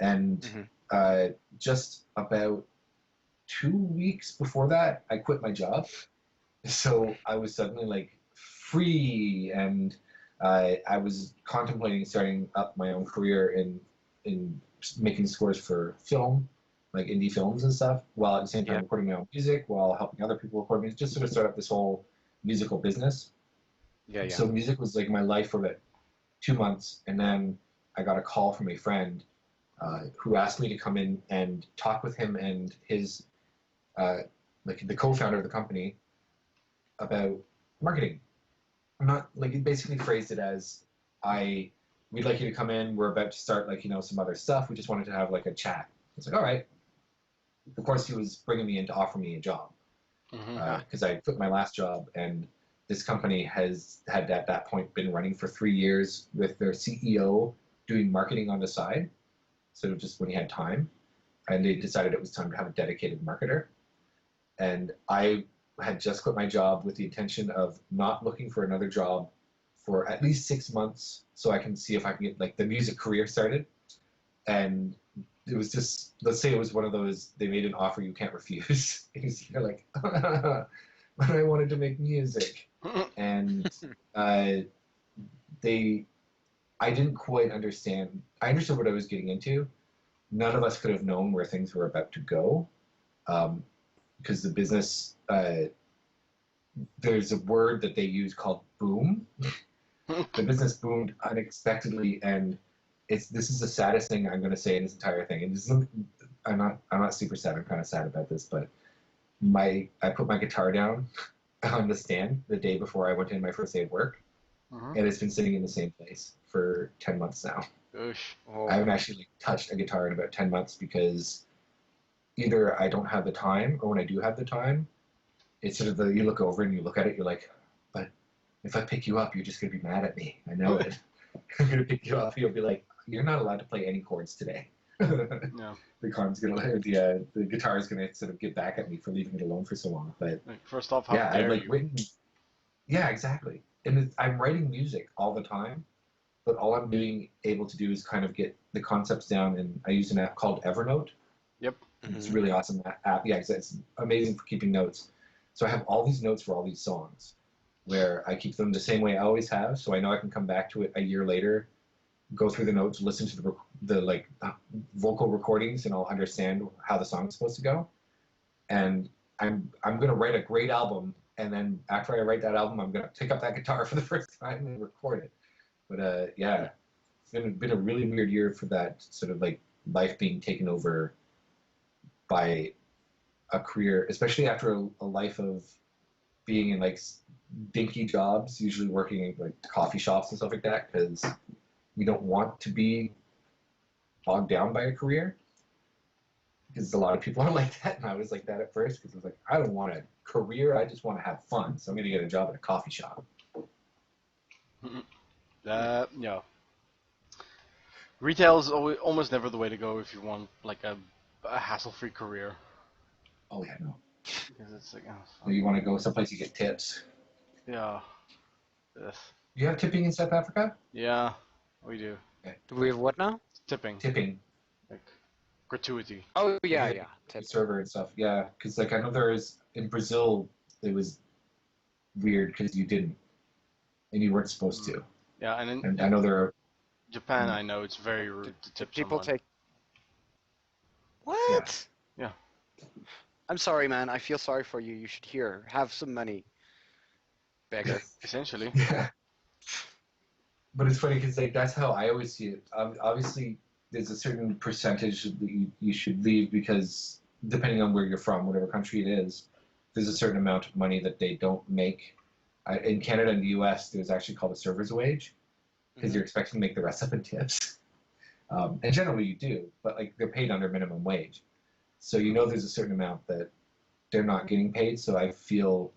And just about 2 weeks before that, I quit my job. So I was suddenly like free, and I was contemplating starting up my own career in making scores for film, like indie films and stuff, while at the same time Yeah. recording my own music, while helping other people record music, just sort of start up this whole musical business. Yeah, yeah. So music was like my life for about 2 months, and then I got a call from a friend who asked me to come in and talk with him and his like the co-founder of the company about marketing. I'm not like he basically phrased it as we'd like you to come in. We're about to start like some other stuff. We just wanted to have like a chat. It's like all right. Of course, he was bringing me in to offer me a job because I quit my last job, and this company had at that point been running for 3 years with their CEO doing marketing on the side. So just when he had time, and they decided it was time to have a dedicated marketer. And I had just quit my job with the intention of not looking for another job for at least 6 months so I can see if I can get like the music career started. And it was just, let's say it was one of those, they made an offer you can't refuse. You're like, but I wanted to make music. And I didn't quite understand. I understood what I was getting into. None of us could have known where things were about to go. Because the business, there's a word that they use called boom. The business boomed unexpectedly, and this is the saddest thing I'm going to say in this entire thing. And I'm not super sad. I'm kind of sad about this, but I put my guitar down on the stand the day before I went in my first day at work, and it's been sitting in the same place for 10 months now. I haven't actually touched a guitar in about 10 months because either I don't have the time, or when I do have the time, it's sort of you look over and you look at it, you're like, but if I pick you up, you're just going to be mad at me. I know it. I'm going to pick you up. You'll be like, you're not allowed to play any chords today. No. The guitar is going to sort of get back at me for leaving it alone for so long. But Like, first off, how yeah, dare I've like you? written. Yeah, exactly. And I'm writing music all the time, but all I'm able to do is kind of get the concepts down. And I use an app called Evernote. Yep. It's a really awesome app. Yeah, it's amazing for keeping notes. So I have all these notes for all these songs, where I keep them the same way I always have, so I know I can come back to it a year later, go through the notes, listen to the vocal recordings, and I'll understand how the song's supposed to go. And I'm gonna write a great album, and then after I write that album, I'm gonna pick up that guitar for the first time and record it. But yeah, it's been a really weird year for that sort of like life being taken over by a career, especially after a life of being in like dinky jobs, usually working in like coffee shops and stuff like that, because we don't want to be bogged down by a career. Because a lot of people are like that, and I was like that at first, because I was like, I don't want a career, I just want to have fun, so I'm going to get a job at a coffee shop. Yeah. Retail is almost never the way to go if you want like a hassle-free career. Oh yeah, no. Because it's like, You want to go someplace you get tips. yeah. Yes. You have tipping in South Africa? Yeah, we do. Do we have what now? Tipping. Tipping. Like, gratuity. Oh, yeah. The server and stuff, yeah. Because like I know there is, in Brazil, it was weird because you didn't, and you weren't supposed to. Yeah, and And I know there are. Japan, I know it's very rude to tip People someone. take. What? Yeah. I'm sorry, man. I feel sorry for you. You should hear. Have some money, beggar. Essentially. Yeah. But it's funny because like that's how I always see it. Obviously, there's a certain percentage that you should leave because depending on where you're from, whatever country it is, there's a certain amount of money that they don't make. In Canada and the U.S., there's actually called a server's wage because you're expected to make the rest up in tips. And generally you do, but like they're paid under minimum wage. So you know there's a certain amount that they're not getting paid. So I feel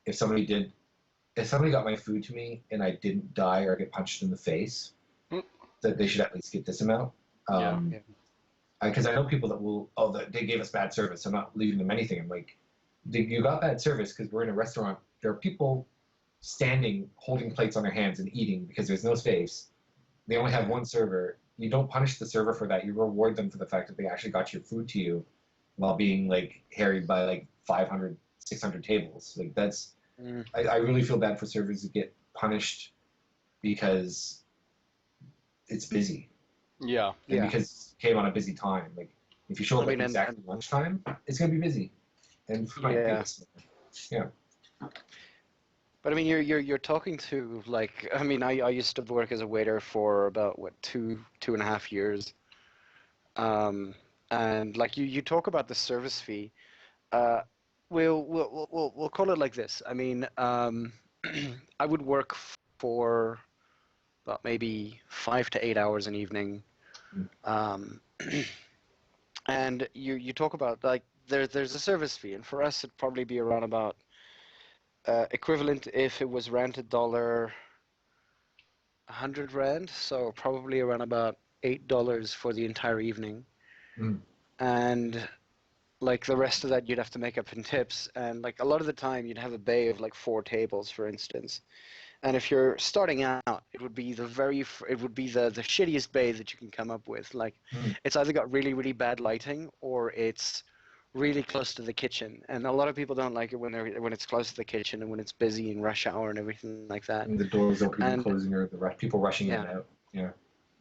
if somebody got my food to me and I didn't die or get punched in the face, that they should at least get this amount. Because I know people that will, they gave us bad service, I'm not leaving them anything. I'm like, you got bad service because we're in a restaurant. There are people standing, holding plates on their hands and eating because there's no space. They only have one server. You don't punish the server for that. You reward them for the fact that they actually got your food to you while being like harried by like 500, 600 tables. Like that's, I really feel bad for servers that get punished because it's busy. Yeah. And because it came on a busy time. Like if you show up at exactly lunchtime, it's going to be busy. And yeah. But I mean, you're talking to like, I mean, I used to work as a waiter for about what 2.5 years, and like you talk about the service fee. We'll call it like this. I mean, I would work for about maybe 5 to 8 hours an evening, and you talk about like there's a service fee, and for us it'd probably be around about equivalent if it was rented $100 rand, so probably around about $8 for the entire evening, and like the rest of that you'd have to make up in tips, and like a lot of the time you'd have a bay of like 4 tables, for instance, and if you're starting out, it would be the shittiest bay that you can come up with. Like it's either got really really bad lighting or it's really close to the kitchen, and a lot of people don't like it when it's close to the kitchen and when it's busy in rush hour and everything like that. And the doors opening and closing, or people rushing in and out. Yeah.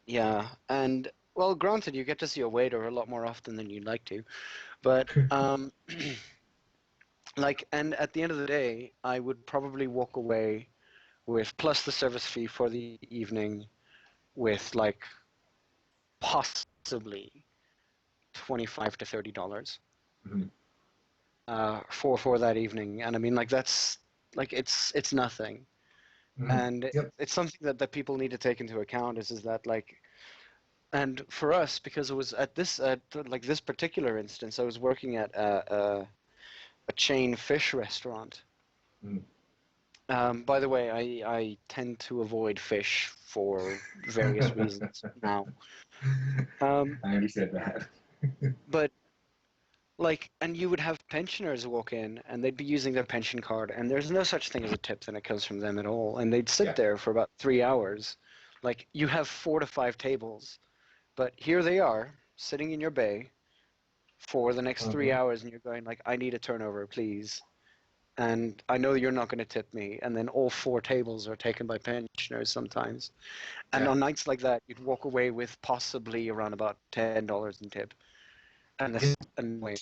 Yeah, and well, granted, you get to see a waiter a lot more often than you'd like to, but like, and at the end of the day, I would probably walk away with plus the service fee for the evening, with like possibly $25 to $30. For that evening, and I mean like that's like it's nothing, and it's something that people need to take into account is that like, and for us, because it was at this particular instance, I was working at a chain fish restaurant. By the way, I tend to avoid fish for various reasons now. I understand that. But like, and you would have pensioners walk in, and they'd be using their pension card, and there's no such thing as a tip that comes from them at all, and they'd sit there for about 3 hours. Like, you have 4 to 5 tables, but here they are, sitting in your bay for the next 3 hours, and you're going like, I need a turnover, please. And I know you're not going to tip me, and then all 4 tables are taken by pensioners sometimes. And on nights like that, you'd walk away with possibly around about $10 in tip. And that's annoying.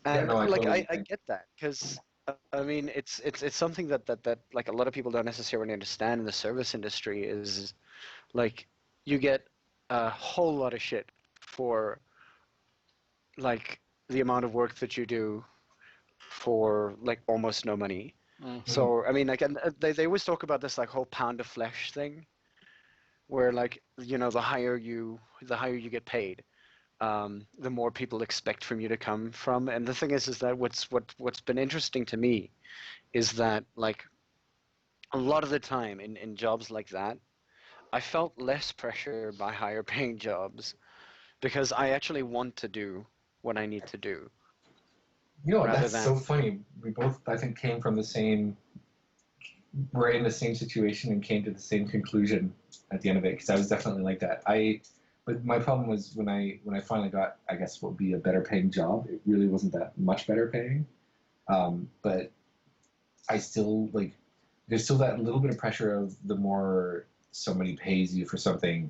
And I get that, because I mean it's something that like a lot of people don't necessarily understand in the service industry is like you get a whole lot of shit for like the amount of work that you do for like almost no money. So I mean like, and they always talk about this like whole pound of flesh thing, where like, you know, the higher you get paid, the more people expect from you to come from. And the thing is that what's been interesting to me is that like a lot of the time in jobs like that, I felt less pressure by higher paying jobs because I actually want to do what I need to do. You know, that's so funny. We both, I think, we're in the same situation and came to the same conclusion at the end of it, because I was definitely like that. But my problem was when I finally got, I guess, what would be a better paying job, it really wasn't that much better paying. But I still like there's still that little bit of pressure of the more somebody pays you for something,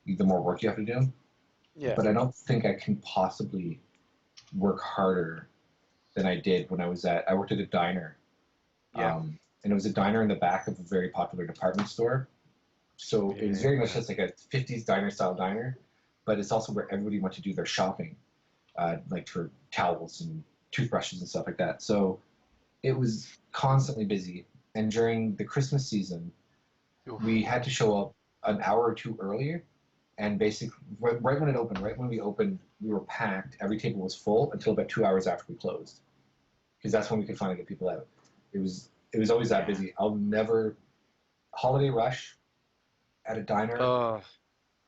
the more work you have to do. Yeah. But I don't think I can possibly work harder than I did when I worked at a diner. Yeah. And it was a diner in the back of a very popular department store. So it was very much just like a 50s diner style diner, but it's also where everybody went to do their shopping, like for towels and toothbrushes and stuff like that. So it was constantly busy. And during the Christmas season, Oof. we had to show up an hour or two earlier. And basically, right when it opened, right when we opened, we were packed. Every table was full until about 2 hours after we closed, because that's when we could finally get people out. It was always that busy. I'll never holiday rush at a diner Oh,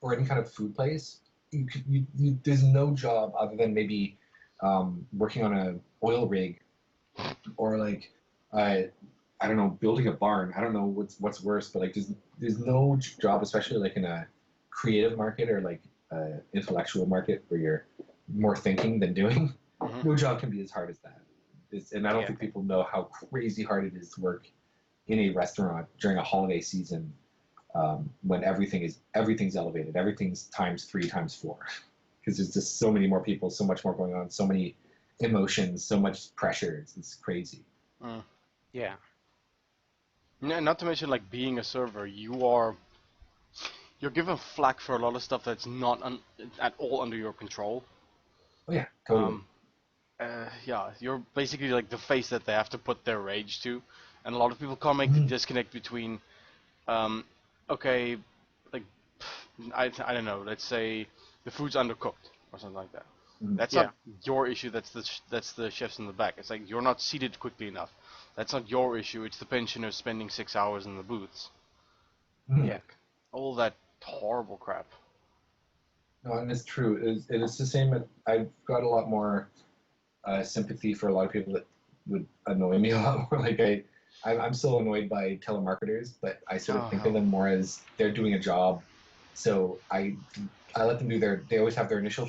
or any kind of food place. There's no job other than maybe working on a oil rig or like I don't know, building a barn. I don't know what's worse, but like there's no job, especially like in a creative market or like intellectual market where you're more thinking than doing. Mm-hmm. No job can be as hard as that. And I don't think people know how crazy hard it is to work in a restaurant during a holiday season when everything's elevated, everything's times 3, times 4, because there's just so many more people, so much more going on, so many emotions, so much pressure. It's crazy. Mm. yeah. Not to mention, like, being a server, you're given flack for a lot of stuff that's not at all under your control. Oh yeah, totally. Yeah, you're basically like the face that they have to put their rage to, and a lot of people can't make the disconnect between, okay, like, I don't know, let's say the food's undercooked or something like that. That's Yeah. not your issue. That's the chefs in the back. It's like you're not seated quickly enough. That's not your issue. It's the pensioners spending 6 hours in the booths. Yeah. All that horrible crap. No, and it's true. It's the same. I've got a lot more sympathy for a lot of people that would annoy me a lot more. Like I'm still annoyed by telemarketers, but I sort of think of them more as they're doing a job. So I let them do they always have their initial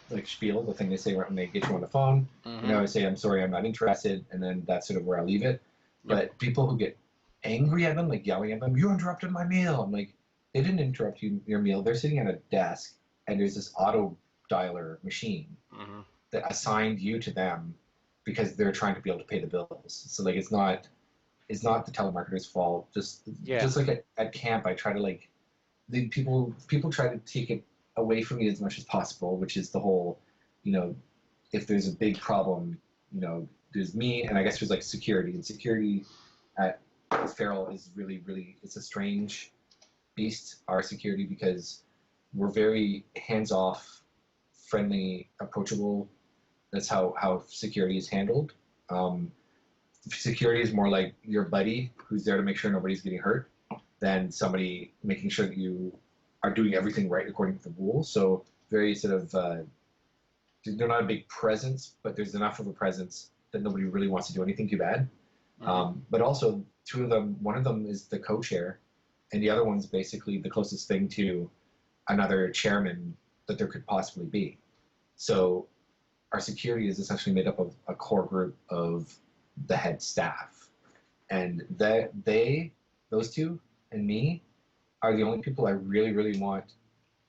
like spiel, the thing they say right when they get you on the phone. Mm-hmm. And I always say, I'm sorry, I'm not interested. And then that's sort of where I leave it. Yep. But people who get angry at them, like yelling at them, you interrupted my meal. I'm like, they didn't interrupt your meal. They're sitting at a desk and there's this auto dialer machine that assigned you to them because they're trying to be able to pay the bills. So like it's not the telemarketer's fault. Just like at camp, I try to like people try to take it away from me as much as possible, which is the whole, if there's a big problem, there's me, and I guess there's like security, and security at Feral is really, really, it's a strange beast, our security, because we're very hands-off, friendly, approachable. That's how security is handled. Security is more like your buddy who's there to make sure nobody's getting hurt than somebody making sure that you are doing everything right according to the rules. So very sort of, they're not a big presence, but there's enough of a presence that nobody really wants to do anything too bad. But also, two of them, one of them is the co-chair, and the other one's basically the closest thing to another chairman that there could possibly be. So our security is essentially made up of a core group of the head staff. And those two, and me, are the only people I really, really want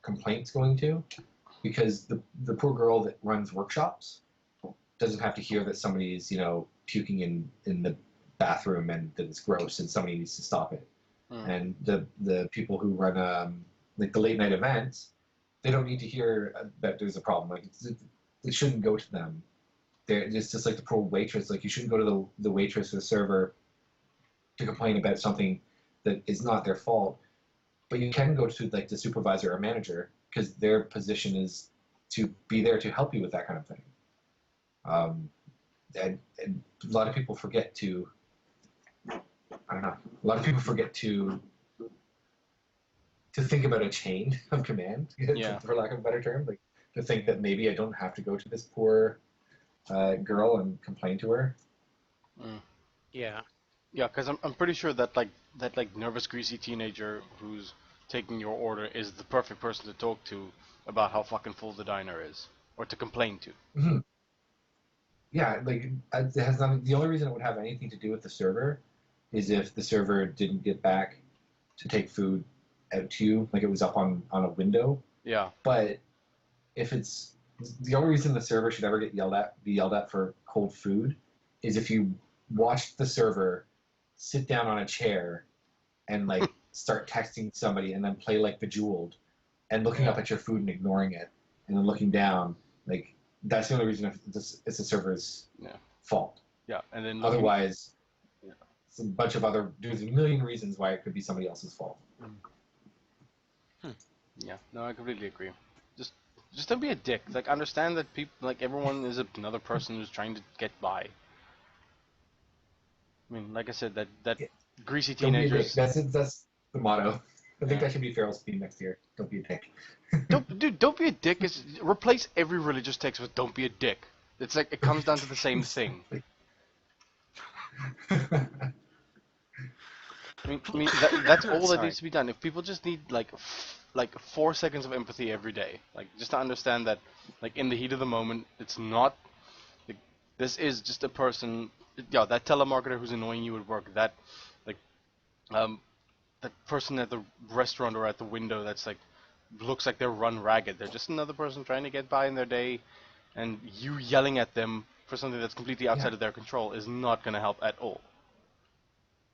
complaints going to, because the poor girl that runs workshops doesn't have to hear that somebody is, puking in the bathroom and that it's gross and somebody needs to stop it. And the people who run like the late night events, they don't need to hear that there's a problem. Like it shouldn't go to them. It's just like the poor waitress. Like you shouldn't go to the waitress or the server to complain about something that is not their fault. But you can go to like the supervisor or manager, because their position is to be there to help you with that kind of thing. And a lot of people forget to, I don't know, a lot of people forget to think about a chain of command, for lack of a better term. Like to think that maybe I don't have to go to this poor girl and complain to her. Yeah. Yeah, because I'm pretty sure that nervous, greasy teenager who's taking your order is the perfect person to talk to about how fucking full the diner is, or to complain to. Mm-hmm. Yeah, like it has nothing. The only reason it would have anything to do with the server is if the server didn't get back to take food out to you, like it was up on a window. Yeah. But if it's the only reason the server should ever be yelled at for cold food is if you watch the server sit down on a chair and like start texting somebody and then play like Bejeweled and looking up at your food and ignoring it and then looking down, like that's the only reason if it's the server's fault. Yeah, and then otherwise, it's a bunch of other. There's a million reasons why it could be somebody else's fault. Yeah, no, I completely agree. Just don't be a dick. Like, understand that people, like everyone, is another person who's trying to get by. I mean, like I said, that greasy teenagers. That's the motto. I think that should be Farrell's theme next year. Don't be a dick. Don't be a dick. Replace every religious text with "Don't be a dick." It's like it comes down to the same thing. I mean that's all that needs to be done. If people just need like 4 seconds of empathy every day, like just to understand that, like in the heat of the moment, it's not. Like, this is just a person. Yeah, that telemarketer who's annoying you at work. That that person at the restaurant or at the window that's like looks like they're run ragged. They're just another person trying to get by in their day, and you yelling at them for something that's completely outside of their control is not going to help at all.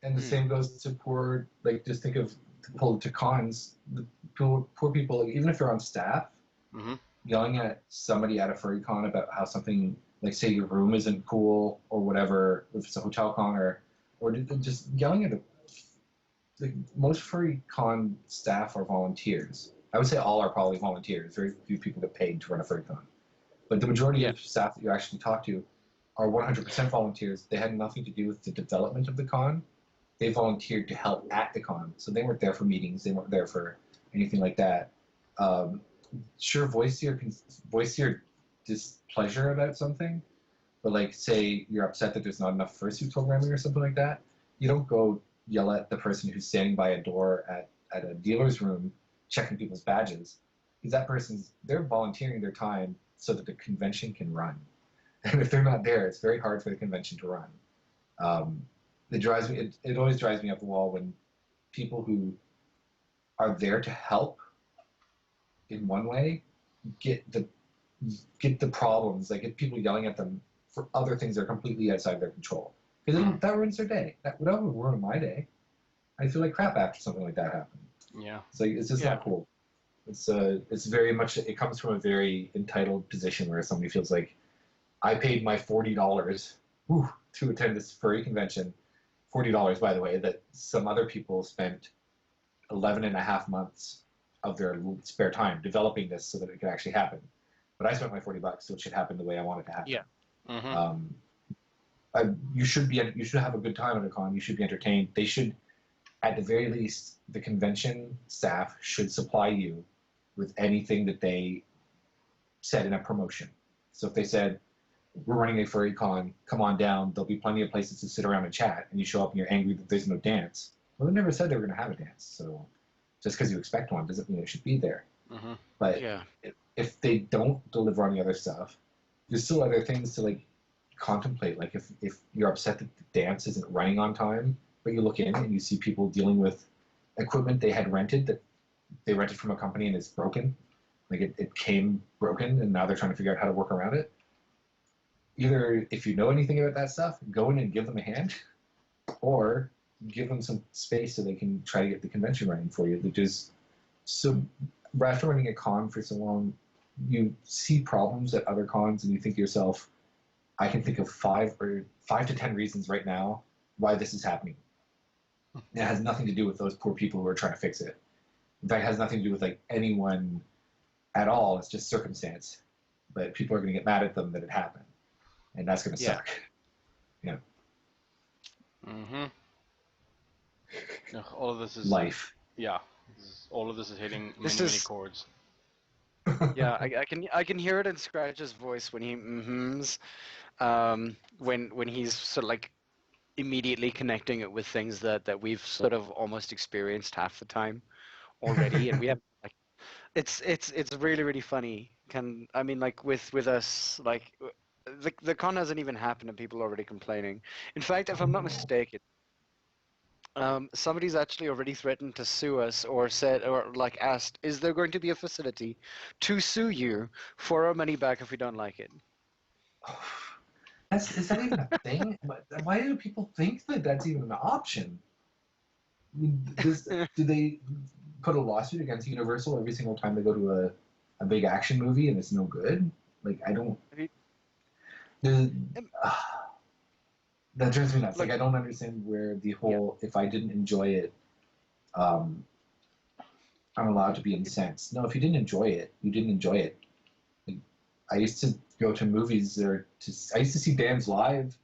And the same goes to poor, like just think of to cons, the poor people, like, even if they're on staff, yelling at somebody at a furry con about how something, like say your room isn't cool or whatever, if it's a hotel con or just yelling at like most furry con staff are volunteers. I would say all are probably volunteers. Very few people get paid to run a furry con. But the majority of staff that you actually talk to are 100% volunteers. They had nothing to do with the development of the con. They volunteered to help at the con. So they weren't there for meetings. They weren't there for anything like that. Sure, voice your displeasure about something. But like, say you're upset that there's not enough fursuit programming or something like that. You don't go yell at the person who's standing by a door at a dealer's room checking people's badges. Because they're volunteering their time so that the convention can run. And if they're not there, it's very hard for the convention to run. It always drives me up the wall when people who are there to help in one way get the problems, like get people yelling at them for other things that are completely outside their control. Because that ruins their day. That would ruin my day. I feel like crap after something like that happened. Yeah. It's just not cool. It's very much, it comes from a very entitled position where somebody feels like, I paid my $40 to attend this furry convention. $40, by the way, that some other people spent 11 and a half months of their spare time developing this so that it could actually happen. But I spent my $40, so it should happen the way I want it to happen. Yeah. You should have a good time at a con. You should be entertained. They should, at the very least, the convention staff should supply you with anything that they said in a promotion. So if they said, we're running a furry con, come on down, there'll be plenty of places to sit around and chat, and you show up and you're angry that there's no dance. Well, they never said they were going to have a dance, so just because you expect one doesn't mean it should be there. But if they don't deliver on the other stuff, there's still other things to like contemplate. Like if you're upset that the dance isn't running on time, but you look in and you see people dealing with equipment they had rented that they rented from a company and it's broken, like it came broken and now they're trying to figure out how to work around it. Either if you know anything about that stuff, go in and give them a hand, or give them some space so they can try to get the convention running for you. After running a con for so long, you see problems at other cons and you think to yourself, I can think of 5 to 10 reasons right now why this is happening. And it has nothing to do with those poor people who are trying to fix it. In fact, it has nothing to do with like anyone at all. It's just circumstance. But people are going to get mad at them that it happened. And that's going to suck. Yeah. All of this is life. Yeah. All of this is hitting many chords. Yeah, I can hear it in Scratch's voice when he when he's sort of like immediately connecting it with things that we've sort of almost experienced half the time already, and we have like it's really really funny. I mean like with us, like the con hasn't even happened and people are already complaining. In fact, if I'm not mistaken, somebody's actually already threatened to sue us or said or like asked, is there going to be a facility to sue you for our money back if we don't like it? Is that even a thing? Why do people think that that's even an option? I mean, do they put a lawsuit against Universal every single time they go to a big action movie and it's no good? Like, I don't. The, that drives me nuts. Like, I don't understand where the whole if I didn't enjoy it, I'm allowed to be incensed. No, if you didn't enjoy it, you didn't enjoy it. Like, I used to go to movies I used to see bands live,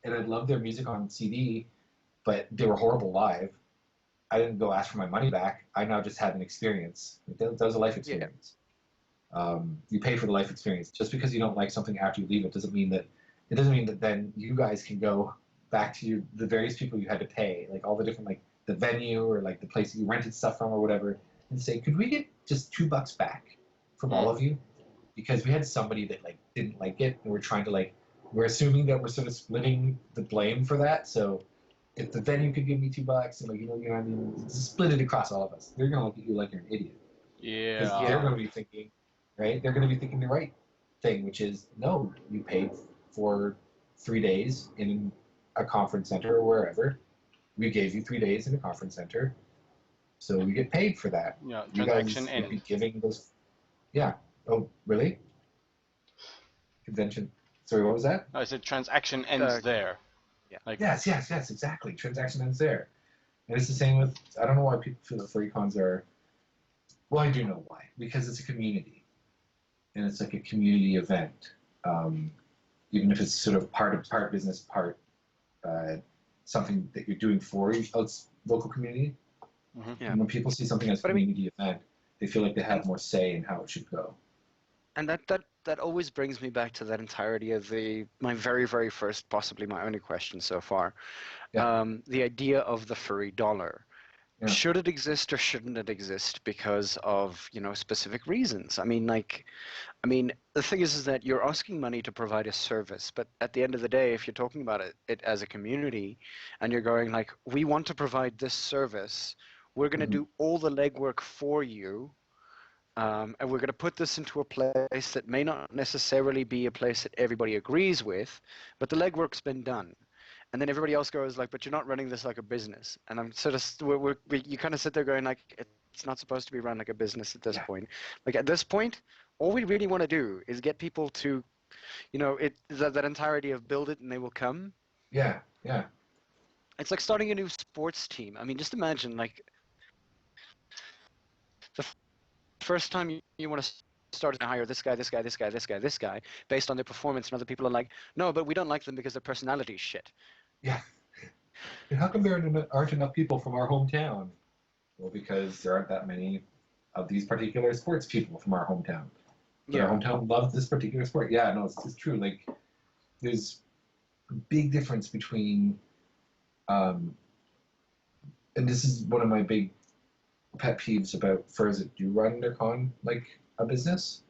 and I loved their music on CD, but they were horrible live. I didn't go ask for my money back. I now just had an experience. That was a life experience. You pay for the life experience. Just because you don't like something after you leave it doesn't mean that then you guys can go back to the various people you had to pay, like all the different, like the venue or like the place that you rented stuff from or whatever, and say, could we get just $2 back from all of you? Because we had somebody that like didn't like it, and we're assuming that we're sort of splitting the blame for that. So if the venue could give me $2 and like you know what I mean, just split it across all of us. They're gonna look at you like you're an idiot. Yeah. Because they're gonna be thinking, right? They're gonna be thinking the right thing, which is no, you paid for 3 days in a conference center or wherever. We gave you 3 days in a conference center, so we get paid for that. Yeah. You Transaction guys would be end. giving those. Yeah. Oh, really? Convention. Sorry, what was that? I said transaction ends there. Yeah. Like, Yes, exactly. Transaction ends there. And it's the same with, I don't know why people feel that furry cons are, well, I do know why. Because it's a community. And it's like a community event. Even if it's sort of part business, part something that you're doing for your local community. Yeah. And when people see something as a community event, they feel like they have more say in how it should go. And that always brings me back to that entirety of my very, very first, possibly my only question so far. Yeah. The idea of the furry dollar. Yeah. Should it exist or shouldn't it exist because of, specific reasons? I mean, the thing is that you're asking money to provide a service, but at the end of the day, if you're talking about it as a community and you're going like, we want to provide this service, we're going to do all the legwork for you, and we're going to put this into a place that may not necessarily be a place that everybody agrees with, but the legwork's been done. And then everybody else goes like, but you're not running this like a business. And I'm sort of, you kind of sit there going like, it's not supposed to be run like a business at this point. Like at this point, all we really want to do is get people to, that entirety of build it and they will come. Yeah. It's like starting a new sports team. I mean, just imagine like the first time you want to start to hire this guy, based on their performance, and other people are like, no, but we don't like them because their personality is shit. Yeah. And how come there aren't enough people from our hometown? Well, because there aren't that many of these particular sports people from our hometown. But our hometown loves this particular sport. Yeah, no, it's true. Like, there's a big difference between, and this is one of my big pet peeves about furs that do run their con like a business.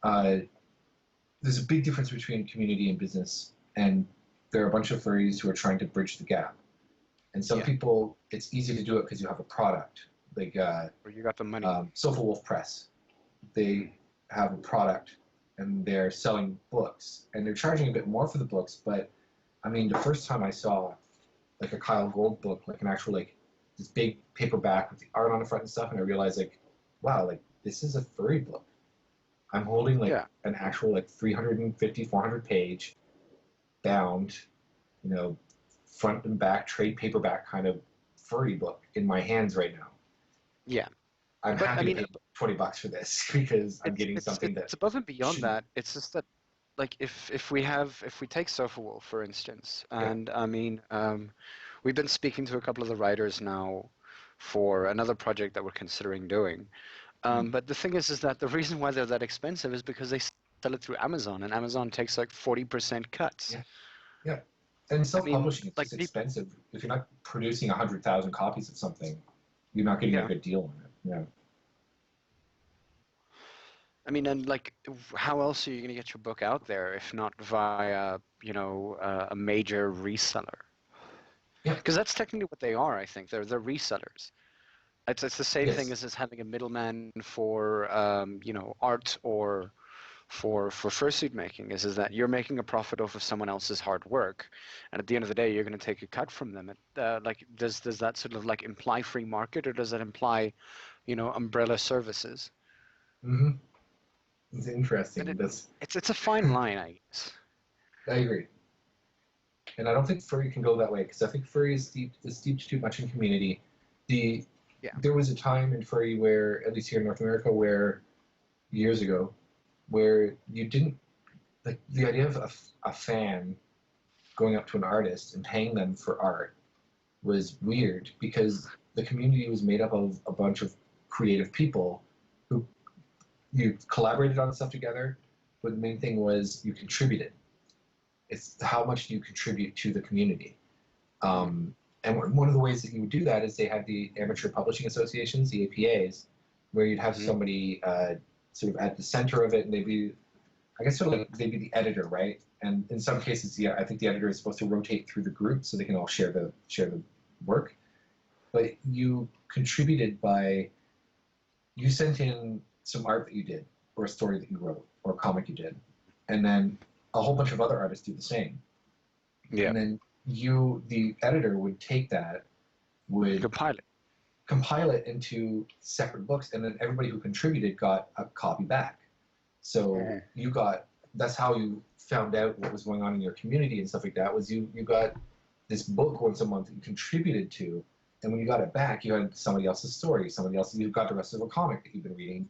There's a big difference between community and business, and there are a bunch of furries who are trying to bridge the gap. And some people, it's easy to do it because you have a product. Like, or you got the money. Sofa Wolf Press. They have a product, and they're selling books, and they're charging a bit more for the books. But I mean, the first time I saw like a Kyle Gold book, like an actual like this big paperback with the art on the front and stuff, and I realized like, wow, like this is a furry book. I'm holding like an actual like 350, 400 page bound, front and back trade paperback kind of furry book in my hands right now. Yeah. I'm happy to pay $20 for this because I'm getting something it's above and beyond that. It's just that, like, if we take Sofa Wolf, for instance, and I mean, we've been speaking to a couple of the writers now for another project that we're considering doing. But the thing is that the reason why they're that expensive is because they sell it through Amazon, and Amazon takes like 40% cuts. Yeah. And self-publishing is like expensive. If you're not producing 100,000 copies of something, you're not getting a good deal on it. Yeah. I mean, and like, how else are you going to get your book out there if not via, a major reseller? Yeah. Because that's technically what they are. I think they're resellers. It's the same thing Yes. as having a middleman for art or for fursuit making is that you're making a profit off of someone else's hard work, and at the end of the day, you're going to take a cut from them. Like, does that sort of like imply free market, or does that imply, umbrella services? Mm-hmm. It's And interesting. it's a fine line, I guess. I agree. And I don't think furry can go that way because I think furry is steeped too much in community. The Yeah. There was a time in furry where, at least here in North America, where years ago, where you didn't like the idea of a fan going up to an artist and paying them for art was weird because the community was made up of a bunch of creative people who you collaborated on stuff together, but the main thing was you contributed. It's how much do you contribute to the community. And one of the ways that you would do that is they had the amateur publishing associations, the APAs, where you'd have somebody sort of at the center of it, and they'd be, I guess, sort of like they'd be the editor, right? And in some cases, I think the editor is supposed to rotate through the group so they can all share the work. But you contributed by you sent in some art that you did, or a story that you wrote, or a comic you did, and then a whole bunch of other artists do the same. Yeah. And then the editor would take that, would compile it into separate books, and then everybody who contributed got a copy back. So that's how you found out what was going on in your community and stuff like that, was you got this book once a month that you contributed to, and when you got it back, you had somebody else's story, you got the rest of a comic that you've been reading.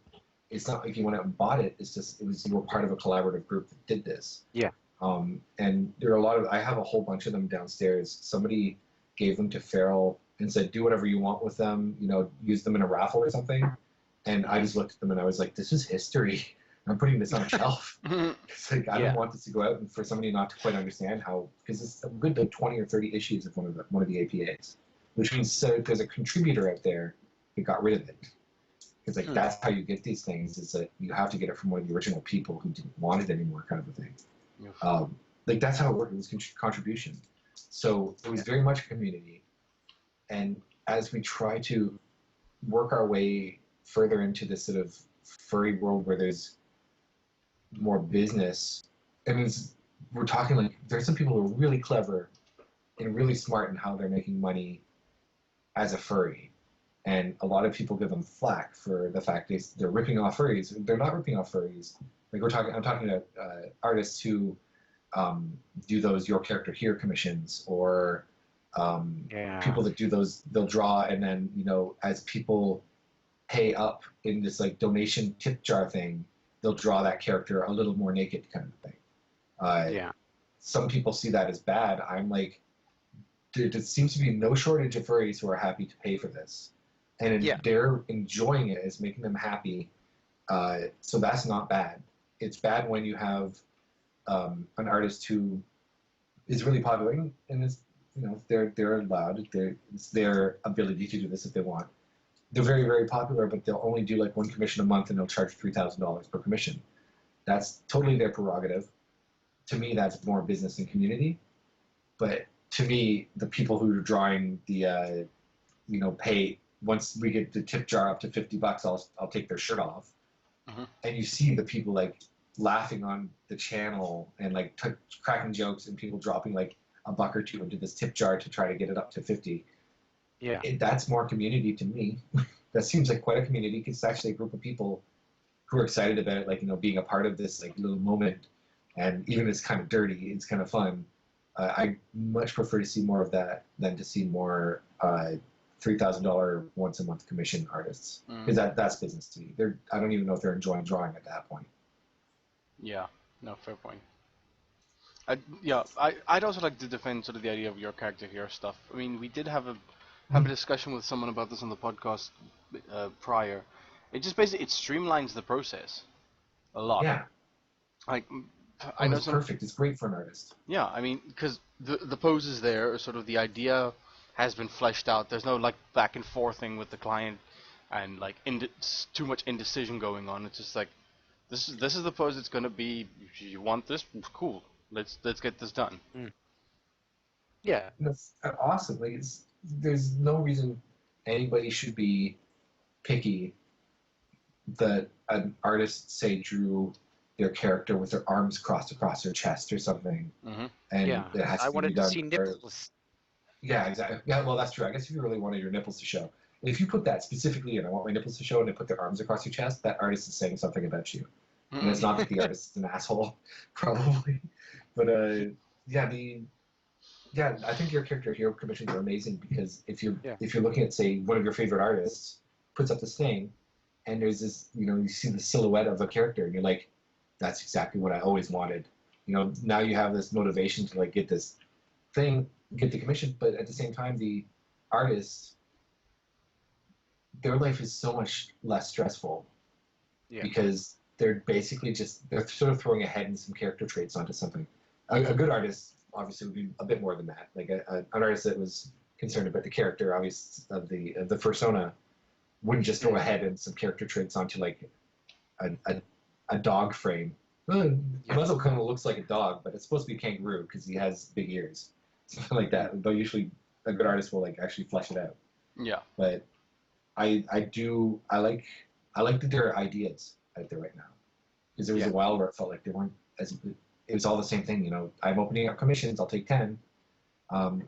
It's not like you went out and bought it, you were part of a collaborative group that did this. Yeah. And there are I have a whole bunch of them downstairs. Somebody gave them to Farrell and said, do whatever you want with them, use them in a raffle or something. And I just looked at them and I was like, this is history. I'm putting this on a shelf. It's like, I don't want this to go out and for somebody not to quite understand how, because it's a good like 20 or 30 issues of one of the APAs, which means there's a contributor out there that got rid of it. Because like that's how you get these things, is that you have to get it from one of the original people who didn't want it anymore, kind of a thing. Like that's how it worked. It was contribution. So it was very much a community. And as we try to work our way further into this sort of furry world where there's more business, I mean, we're talking like there's some people who are really clever and really smart in how they're making money as a furry. And a lot of people give them flack for the fact they're ripping off furries. They're not ripping off furries. Like I'm talking to artists who do those Your Character Here commissions, or people that do those, they'll draw and then, as people pay up in this like donation tip jar thing, they'll draw that character a little more naked kind of thing. Some people see that as bad. I'm like, there seems to be no shortage of furries who are happy to pay for this. And they're enjoying it, it's making them happy. So that's not bad. It's bad when you have an artist who is really popular, and it's, they're allowed. It's their ability to do this if they want. They're very, very popular, but they'll only do like one commission a month, and they'll charge $3,000 per commission. That's totally their prerogative. To me, that's more business and community. But to me, the people who are drawing the, pay, once we get the tip jar up to $50, I'll take their shirt off. And you see the people like laughing on the channel and like cracking jokes, and people dropping like a buck or two into this tip jar to try to get it up to 50. That's more community to me. That seems like quite a community, because it's actually a group of people who are excited about it, like, being a part of this like little moment. And even if it's kind of dirty, it's kind of fun. I much prefer to see more of that than to see more $3,000 once a month commission artists, because that's business to me. I don't even know if they're enjoying drawing at that point. Yeah, no, fair point. I'd also like to defend sort of the idea of Your Character Here stuff. I mean, we did have a discussion with someone about this on the podcast prior. It just basically streamlines the process a lot. Yeah. Like, I know it's perfect. It's great for an artist. Yeah, I mean, because the pose is there, sort of the idea has been fleshed out. There's no like back and forth thing with the client, and like too much indecision going on. It's just like, this is the pose it's gonna be. You want this? Cool. Let's get this done. Yeah. That's awesome. Like, there's no reason anybody should be picky that an artist, say, drew their character with their arms crossed across their chest or something, Mm-hmm. and Yeah. it has I to be wanted to done. see nipples. Yeah, exactly. Yeah, well, that's true. I guess if you really wanted your nipples to show, if you put that specifically in, I want my nipples to show, and they put their arms across your chest, that artist is saying something about you. And it's not that the artist is an asshole, probably. But I think your character hero commissions are amazing because if you're looking at, say, one of your favorite artists puts up this thing, and there's this, you see the silhouette of a character, and you're like, that's exactly what I always wanted. Now you have this motivation to like get this thing, get the commission, but at the same time, the artists, their life is so much less stressful because they're basically they're sort of throwing a head and some character traits onto something. A good artist obviously would be a bit more than that. Like an artist that was concerned about the character, obviously of the persona, wouldn't just throw a head and some character traits onto like a dog frame. Well, Muzzle kind of looks like a dog, but it's supposed to be a kangaroo because he has big ears, something like that. But usually a good artist will like actually flesh it out. Yeah. But I like that there are ideas out there right now, because there was a while where it felt like they weren't as. It was all the same thing, I'm opening up commissions. I'll take 10. I'm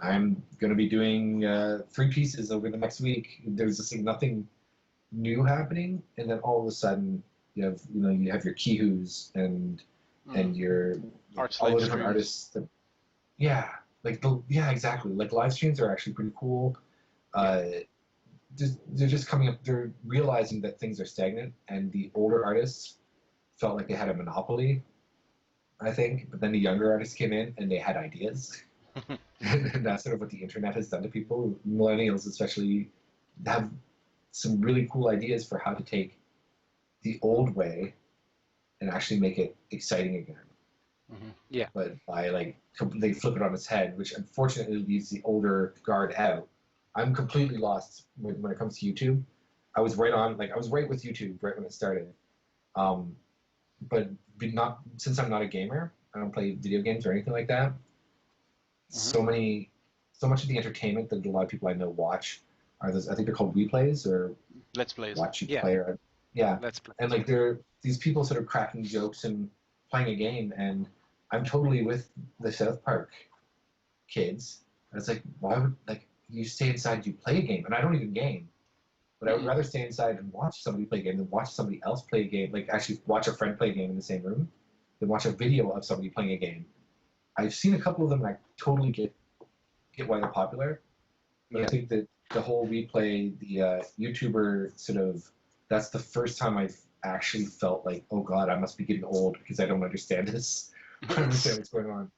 going to be doing 3 pieces over the next week. There's just nothing new happening, and then all of a sudden you have your Kihus and your all the different artists. That, exactly. Like live streams are actually pretty cool. They're just coming up. They're realizing that things are stagnant, and the older artists felt like they had a monopoly, I think. But then the younger artists came in and they had ideas. And that's sort of what the internet has done to people. Millennials especially have some really cool ideas for how to take the old way and actually make it exciting again. Mm-hmm. Yeah. But by they flip it on its head, which unfortunately leaves the older guard out. I'm completely lost when it comes to YouTube. I was right with YouTube right when it started. But since I'm not a gamer, I don't play video games or anything like that. Mm-hmm. So much of the entertainment that a lot of people I know watch are those. I think they're called replays or Let's Plays. Watch you play. Let's Play. And like they're these people sort of cracking jokes and playing a game, and I'm totally with the South Park kids. And it's like, why would you stay inside? You play a game, and I don't even game. But I would rather stay inside and watch somebody play a game than watch somebody else play a game. Like actually watch a friend play a game in the same room, than watch a video of somebody playing a game. I've seen a couple of them, and I totally get why they're popular. But I think that the whole replay, the YouTuber sort of, that's the first time I've actually felt like, oh God, I must be getting old because I don't understand this. I don't understand what's going on.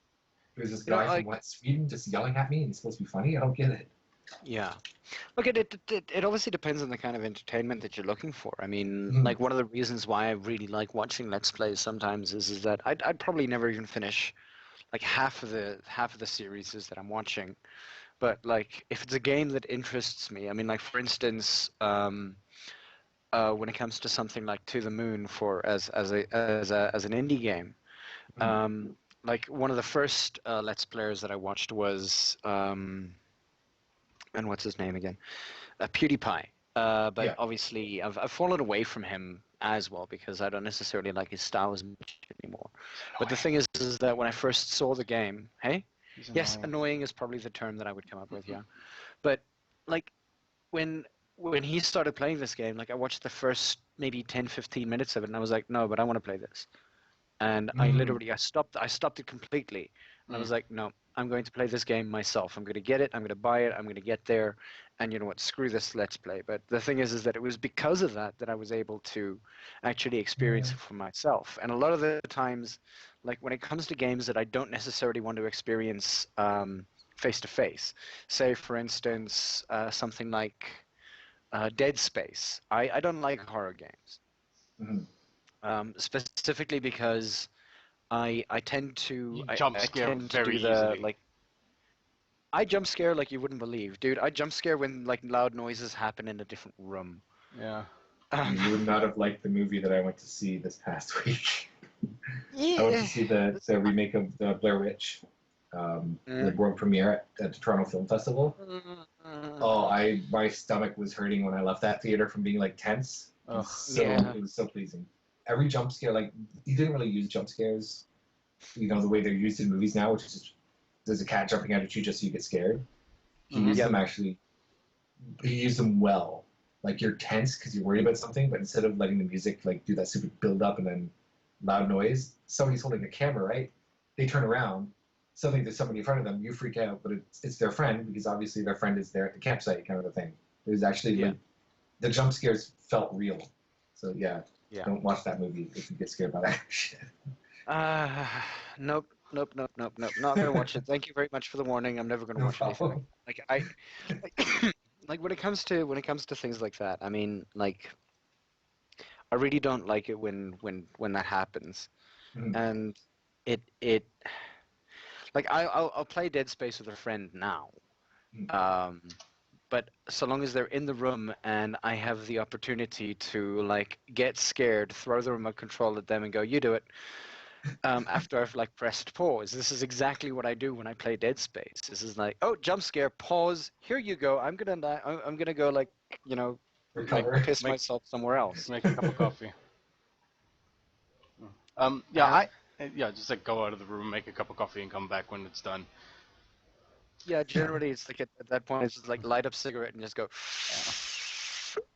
There's this guy from Sweden just yelling at me, and he's supposed to be funny. I don't get it. Yeah. Look, it obviously depends on the kind of entertainment that you're looking for. I mean, like one of the reasons why I really like watching Let's Plays sometimes is that I'd probably never even finish like half of the series that I'm watching. But like if it's a game that interests me, I mean, like for instance, when it comes to something like To the Moon as an indie game, like one of the first Let's Players that I watched was and what's his name again? PewDiePie. But obviously, I've fallen away from him as well because I don't necessarily like his style as much anymore. But the thing is that when I first saw the game, yes, annoying is probably the term that I would come up with, But like when he started playing this game, like I watched the first maybe 10, 15 minutes of it, and I was like, no, but I want to play this. And I stopped it completely. And I was like, no, I'm going to play this game myself. I'm going to get it. I'm going to buy it. I'm going to get there. And you know what? Screw this Let's Play. But the thing is that it was because of that I was able to actually experience it for myself. And a lot of the times, like when it comes to games that I don't necessarily want to experience face-to-face, say, for instance, something like Dead Space. I don't like horror games. Specifically because I tend to jump scare very easily. I jump scare like you wouldn't believe, dude. I jump scare when like loud noises happen in a different room. Yeah. You would not have liked the movie that I went to see this past week. Yeah. I went to see the remake of the Blair Witch, the world premiere at the Toronto Film Festival. Oh, my stomach was hurting when I left that theater from being like tense. It was so pleasing. Every jump scare, like you didn't really use jump scares, the way they're used in movies now, which is just, there's a cat jumping out at you just so you get scared. He used them well. Like you're tense because you're worried about something, but instead of letting the music like do that super build up and then loud noise, somebody's holding a camera, right? They turn around, suddenly there's somebody in front of them, you freak out, but it's their friend because obviously their friend is there at the campsite, kind of a thing. It was actually like the jump scares felt real. So don't watch that movie if you get scared by that shit. Nope. Not gonna watch it. Thank you very much for the warning. I'm never gonna watch anything. Like when it comes to things like that. I mean, like I really don't like it when that happens, and it like I'll play Dead Space with a friend now, but so long as they're in the room and I have the opportunity to like get scared, throw the remote control at them and go, you do it. After I've like pressed pause. This is exactly what I do when I play Dead Space. This is like, oh, jump scare, pause, here you go. I'm gonna go like, like piss myself somewhere else. Make a cup of coffee. Just like go out of the room, make a cup of coffee, and come back when it's done. Yeah, generally it's like at that point it's just like light up cigarette and just go.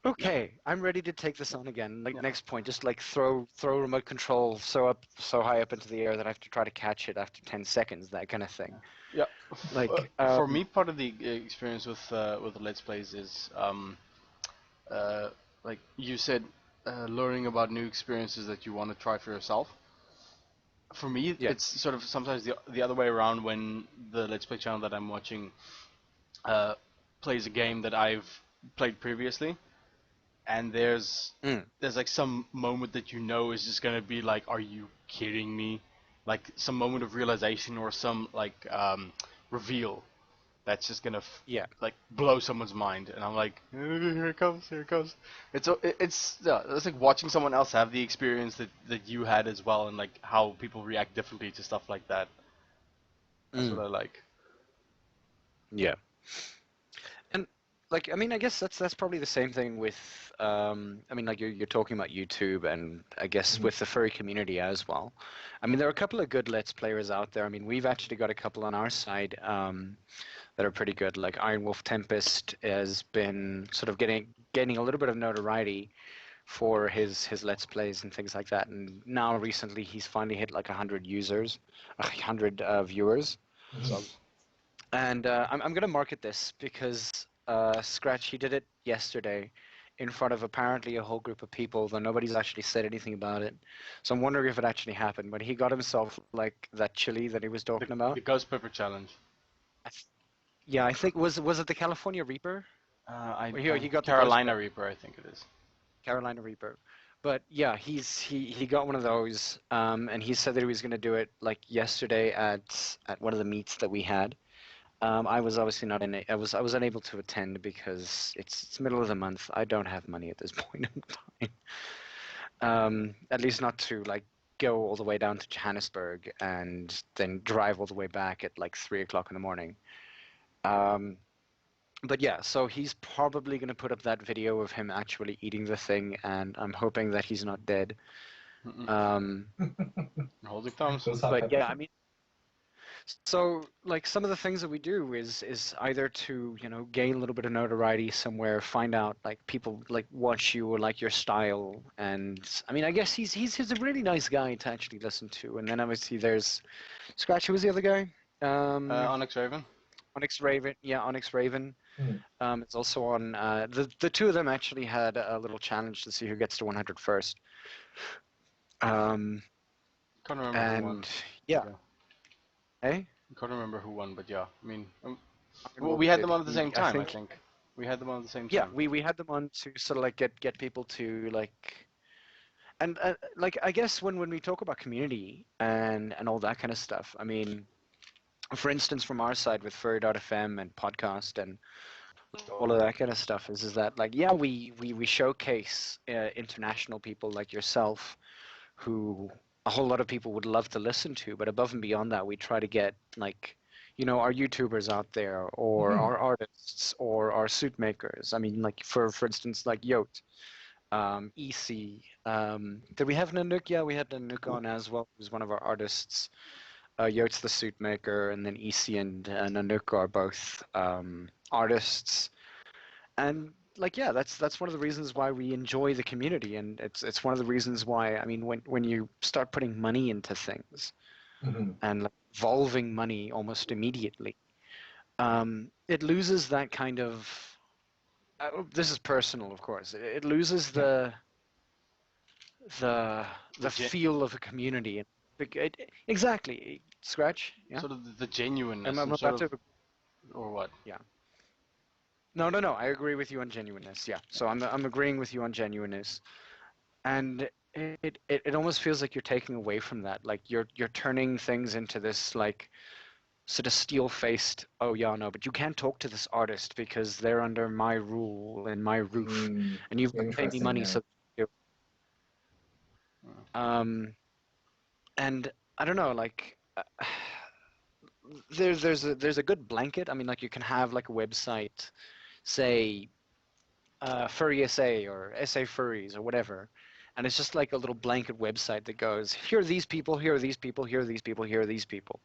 Okay, I'm ready to take this on again. Like next point, just like throw remote control so high up into the air that I have to try to catch it after 10 seconds, that kind of thing. Yeah. Like for me, part of the experience with the Let's Plays is like you said, learning about new experiences that you want to try for yourself. For me, it's sort of sometimes the other way around when the Let's Play channel that I'm watching plays a game that I've played previously. And there's like some moment that is just gonna be like, are you kidding me? Like some moment of realization or some like reveal that's just gonna like blow someone's mind. And I'm like, here it comes. It's like watching someone else have the experience that you had as well, and like how people react differently to stuff like that. That's what I like. Yeah. Like, I mean, I guess that's probably the same thing with, I mean, like you're talking about YouTube and I guess with the furry community as well. I mean, there are a couple of good Let's Players out there. I mean, we've actually got a couple on our side that are pretty good. Like Iron Wolf Tempest has been sort of getting a little bit of notoriety for his Let's Plays and things like that. And now recently he's finally hit like 100 viewers. And I'm going to market this because Scratch, he did it yesterday in front of apparently a whole group of people, though nobody's actually said anything about it. So I'm wondering if it actually happened. But he got himself like that chili that he was talking about. The Ghost Pepper Challenge. I think was it the California Reaper? He got Carolina Reaper, I think it is. Carolina Reaper. But yeah, he got one of those, and he said that he was going to do it like yesterday at one of the meets that we had. I was obviously not in it. I was unable to attend because it's middle of the month. I don't have money at this point in time. At least not to like go all the way down to Johannesburg and then drive all the way back at like 3 o'clock in the morning. But yeah, so he's probably going to put up that video of him actually eating the thing, and I'm hoping that he's not dead. Holding thumbs. But yeah, I mean, so like some of the things that we do is either to gain a little bit of notoriety somewhere, find out like people like watch you or like your style, and I mean I guess he's a really nice guy to actually listen to. And then obviously there's Scratch. Who was the other guy? Onyx Raven. Onyx Raven. It's also on. The two of them actually had a little challenge to see who gets to 100 first. Can't remember who won. Yeah. Hey? I can't remember who won, but yeah. I mean, we had them on at the same time. I think we had them on at the same time. Yeah, we had them on to sort of like get people to like, and like I guess when we talk about community and all that kind of stuff. I mean, for instance, from our side with furry.fm and Pawdcast and all of that kind of stuff is that like, yeah, we showcase international people like yourself who a whole lot of people would love to listen to, but above and beyond that, we try to get like, our YouTubers out there, or Mhm. our artists, or our suit makers. I mean, like for instance, like Yote, EC. Did we have Nanook? Yeah, we had Nanook on as well. Who's one of our artists. Yote's the suit maker, and then EC and Nanook are both artists. And like, yeah, that's one of the reasons why we enjoy the community, and it's one of the reasons why, I mean, when you start putting money into things Mhm. and like involving money almost immediately, it loses that kind of this is personal, of course. It loses Yeah. the The gen- feel of a community. Exactly, Scratch. Yeah, sort of the genuineness I'm and about sort to. of, or what? Yeah. No, no, no. I agree with you on genuineness. Yeah. So I'm agreeing with you on genuineness, and it almost feels like you're taking away from that. Like you're turning things into this like sort of steel-faced. Oh yeah, no, but you can't talk to this artist because they're under my rule and my roof, Mm, and you've got to pay me interesting. money. Yeah. So um, and I don't know, like. There's a good blanket. I mean, like you can have like a website, say Furry SA or SA Furries or whatever, and it's just like a little blanket website that goes, here are these people, here are these people, here are these people, here are these people,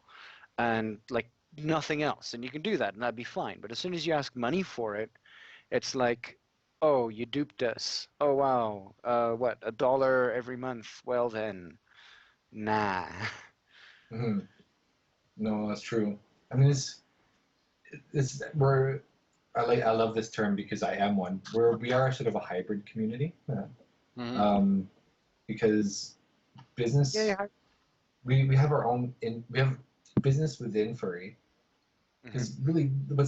and like nothing else. And you can do that, and that'd be fine. But as soon as you ask money for it, it's like, oh, you duped us. Oh wow, what, $1 every month? Well then, nah. Mhm. No, that's true. I mean, it's we're I love this term because I am one. We are sort of a hybrid community. Mm-hmm. Um, because Yeah, business yeah. we have our own we have business within furry, Mm-hmm. because really what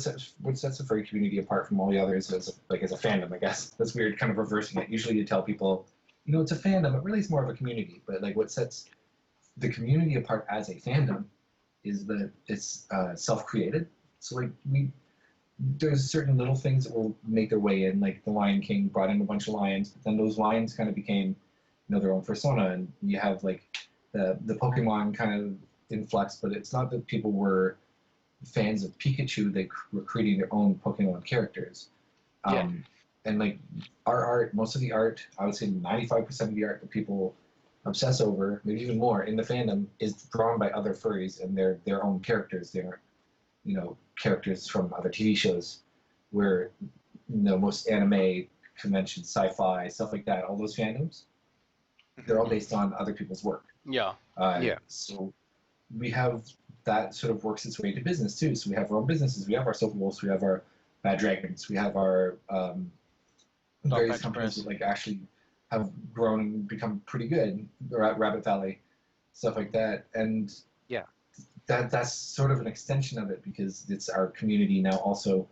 sets the furry community apart from all the others is like as a fandom, I guess. That's weird, kind of reversing it. Usually you tell people, it's a fandom, but really it's more of a community. But like what sets the community apart as a fandom is that it's self-created. So like there's certain little things that will make their way in, like the Lion King brought in a bunch of lions, but then those lions kind of became, their own persona, and you have like the Pokemon kind of influx, but it's not that people were fans of Pikachu; they were creating their own Pokemon characters. Yeah. And like our art, most of the art, I would say 95% of the art that people obsess over, maybe even more in the fandom, is drawn by other furries and their own characters. They're characters from other TV shows, where most anime, conventions, sci-fi, stuff like that, all those fandoms, they're all based on other people's work. Yeah. Yeah. So we have that sort of works its way to business too. So we have our own businesses. We have our Silver Wolves. We have our Bad Dragons. We have our various companies that like actually have grown and become pretty good. Rabbit Valley, stuff like that, and Yeah. that's sort of an extension of it, because it's our community now also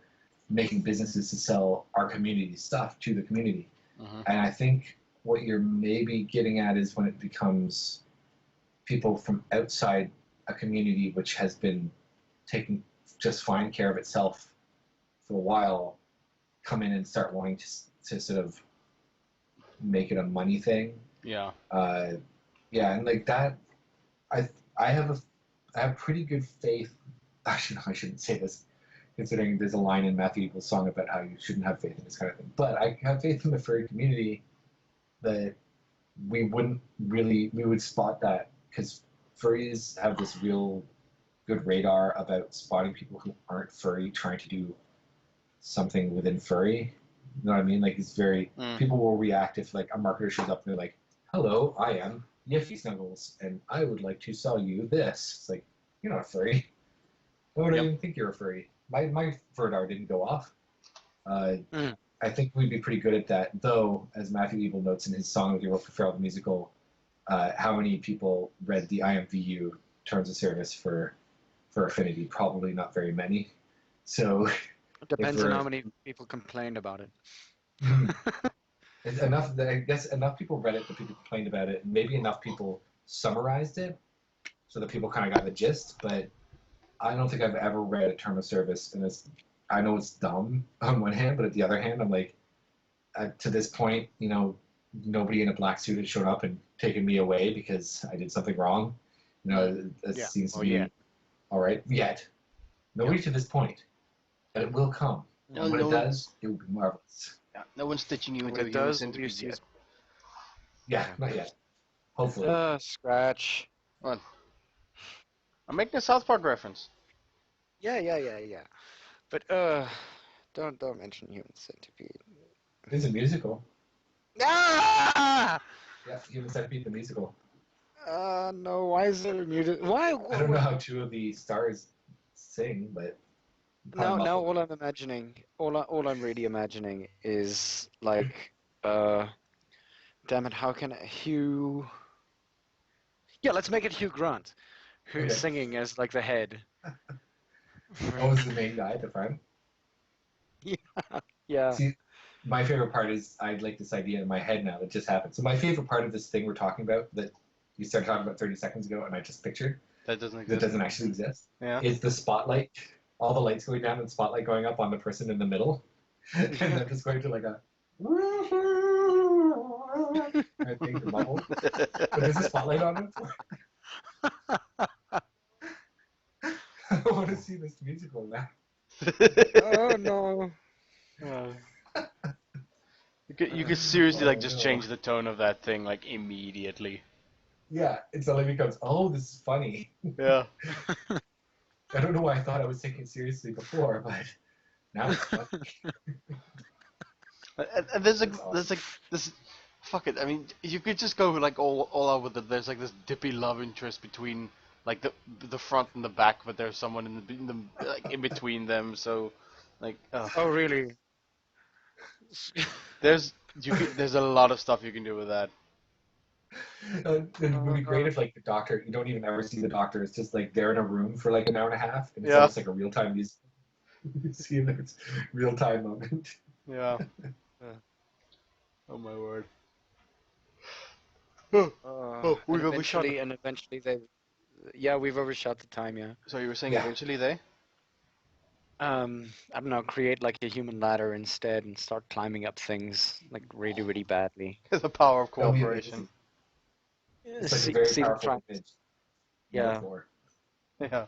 making businesses to sell our community stuff to the community. Mm-hmm. And I think what you're maybe getting at is when it becomes people from outside a community which has been taking just fine care of itself for a while come in and start wanting to sort of make it a money thing. Yeah. Yeah, and like that, I have pretty good faith. Actually, no, I shouldn't say this, considering there's a line in Matthew Eagle's song about how you shouldn't have faith in this kind of thing. But I have faith in the furry community that we would spot that, because furries have this real good radar about spotting people who aren't furry trying to do something within furry. You know what I mean? Like it's very people will react if like a marketer shows up and they're like, "Hello, I am Yiffy Snuggles, and I would like to sell you this." It's like, you're not a furry. Why would I even think you're a furry? My furdar didn't go off. I think we'd be pretty good at that, though. As Matthew Evil notes in his song that he wrote for Feral the Musical, how many people read the IMVU terms of service for Affinity? Probably not very many. So It depends on how many people complained about it. enough that I guess enough people read it that people complained about it, and maybe enough people summarized it so that people kind of got the gist. But I don't think I've ever read a term of service, and I know it's dumb on one hand, but at the other hand, I'm like, to this point, nobody in a black suit has shown up and taken me away because I did something wrong. That Yeah. seems to Oh, be yeah. all right. Yet, nobody to this point, but it will come. No, And when no it one- does, it will be marvelous. Yeah, no one's stitching you When into a it human does, centipede you see yet. Yeah, Yeah. not yet. Hopefully. Scratch. What? I'm making a South Park reference. Yeah. But don't mention human centipede. It's a musical. Ah! Yeah, Human Centipede the musical. No. Why is there a music? Why? I don't know how two of the stars sing, but Now all I'm imagining, all I'm really imagining is like, damn it, how can Hugh? Yeah, let's make it Hugh Grant, who's Okay. singing as like the head. Oh, is the main guy the friend? Yeah. See, my favorite part is I like this idea in my head now that just happened. So my favorite part of this thing we're talking about that you started talking about 30 seconds ago and I just pictured That doesn't that exist. doesn't actually exist Yeah. is the spotlight, all the lights going down and spotlight going up on the person in the middle. And then just going to like a I think the bubble. But there's a spotlight on him. I want to see this musical now. Oh no. You could seriously like Oh, just no. change the tone of that thing like immediately. Yeah, it suddenly becomes, oh, this is funny. Yeah. I don't know why I thought I was taking it seriously before, but now it's funny. And there's That's awesome. this. Fuck it. I mean, you could just go like all out with it. There's like this dippy love interest between like the front and the back, but there's someone in the like in between them. So, like, Oh really? there's there's a lot of stuff you can do with that. It would be great if, like, the doctor, you don't even ever see the doctor. It's just like they're in a room for like an hour and a half, and it's Yeah. almost like a real time music. You see if it's real time moment. Yeah. Yeah. Oh my word. and We've overshot. eventually they. Yeah, we've overshot the time. Yeah. So you were saying Yeah. eventually they? I don't know. Create like a human ladder instead and start climbing up things like really, really badly. The power of That'll be cooperation. amazing. It's like a very See them powerful try- image. Yeah. Metaphor. Yeah.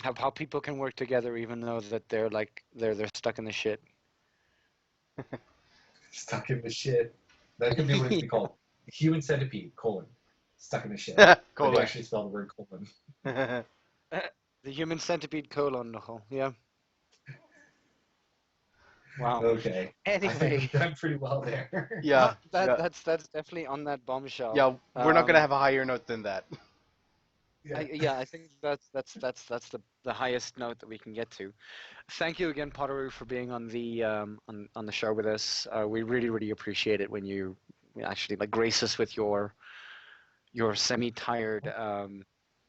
how people can work together even though that they're stuck in the shit. Stuck in the shit. That could be what it's be called. Human centipede, stuck in the shit. But they actually spell the word colon. The human centipede colon. Yeah. Wow. Okay. I Anyway, think we've done pretty well there. Yeah. Yeah. that's definitely on that bombshell. Yeah, we're not gonna Um, have a higher note than that. I think that's the highest note that we can get to. Thank you again, Potoroo, for being on the on the show with us. We really appreciate it when you actually like grace us with your semi-tired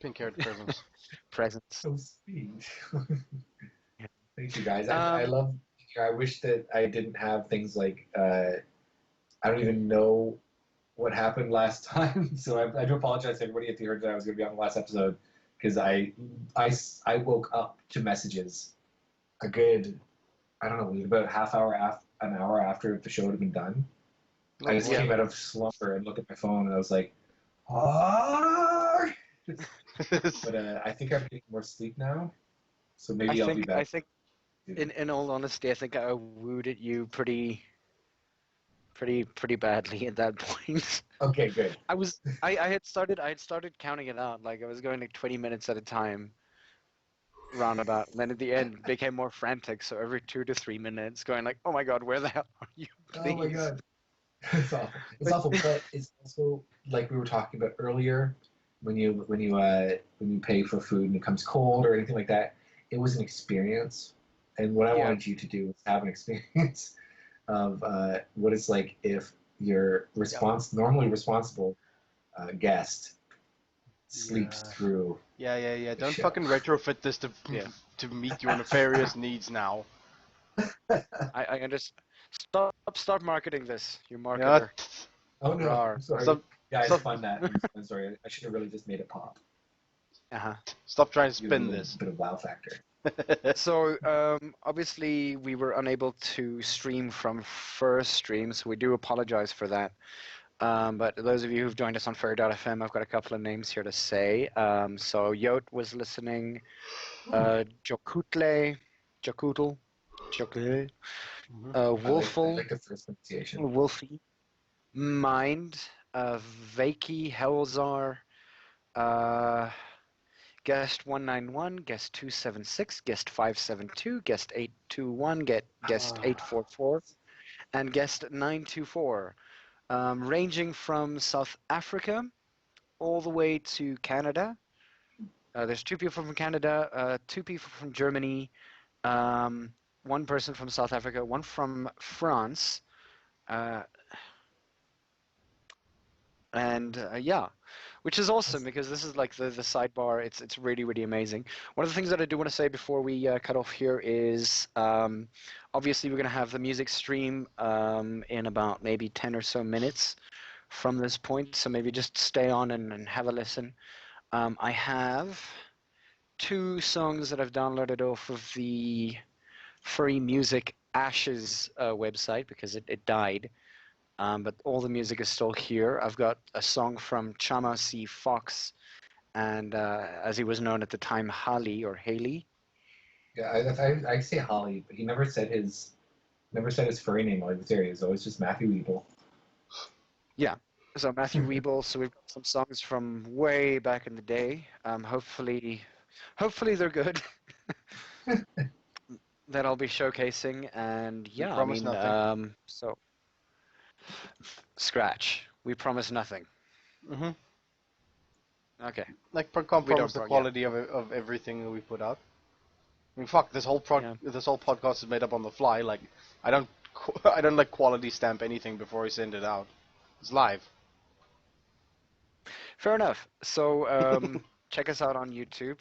Pink-haired presence. presence. So sweet. Thank you, guys. I love. I wish that I didn't have things like I don't even know what happened last time. So I do apologize to everybody if you heard that I was going to be on the last episode because I woke up to messages a good, I don't know, about an hour after the show had been done. I just came out of slumber and looked at my phone and I was like, oh. But I think I'm getting more sleep now. So maybe I'll be back. I think, in all honesty, I think I wooed at you pretty badly at that point. Okay, good. I had started counting it out, like I was going like 20 minutes at a time, roundabout, and then at the end became more frantic. So every 2 to 3 minutes, going like, "Oh my God, where the hell are you? Please." Oh my God. It's awful. It's awful, but it's also like we were talking about earlier. When you pay for food and it comes cold or anything like that, it was an experience. And what I wanted you to do was have an experience of what it's like if your normally responsible guest sleeps through. Yeah. Don't fucking retrofit this to meet your nefarious needs now. I understand. Stop marketing this, you Yeah. marketer. Oh no, Rawr. I'm sorry. I spun that. I'm sorry. I should have really just made it pop. Uh-huh. Stop trying to Give it spin a this. bit of wow factor. So obviously we were unable to stream from first stream, so we do apologize for that. But those of you who've joined us on furry.fm, I've got a couple of names here to say. So Yot was listening, Jokutle, Jokutle, Jokule, I Wolfle, like the first pronunciation. Wolfie, Mind, Vaki, Helzar, Guest 191, Guest 276, Guest 572, Guest 821, Guest 844, and Guest 924, ranging from South Africa all the way to Canada. There's 2 people from Canada, 2 people from Germany, 1 person from South Africa, 1 from France, and yeah, which is awesome because this is like the sidebar. It's really, really amazing. One of the things that I do want to say before we cut off here is obviously we're going to have the music stream in about maybe 10 or so minutes from this point, so maybe just stay on and have a listen. I have 2 songs that I've downloaded off of the Furry Music Ashes website because it died. But all the music is still here. I've got a song from Chama C. Fox, and as he was known at the time, Haley. Yeah, I say Holly, but he never said his furry name while he was there. He was always just Matthew Weeble. Yeah, so Matthew Weeble. So we've got some songs from way back in the day. Hopefully they're good. That I'll be showcasing, and yeah, I mean, nothing. so scratch. We promise nothing. Mm-hmm. Okay. Like, can't promise the quality of everything that we put out. I mean, fuck, this whole podcast is made up on the fly. Like, I don't like quality stamp anything before I send it out. It's live. Fair enough. So check us out on YouTube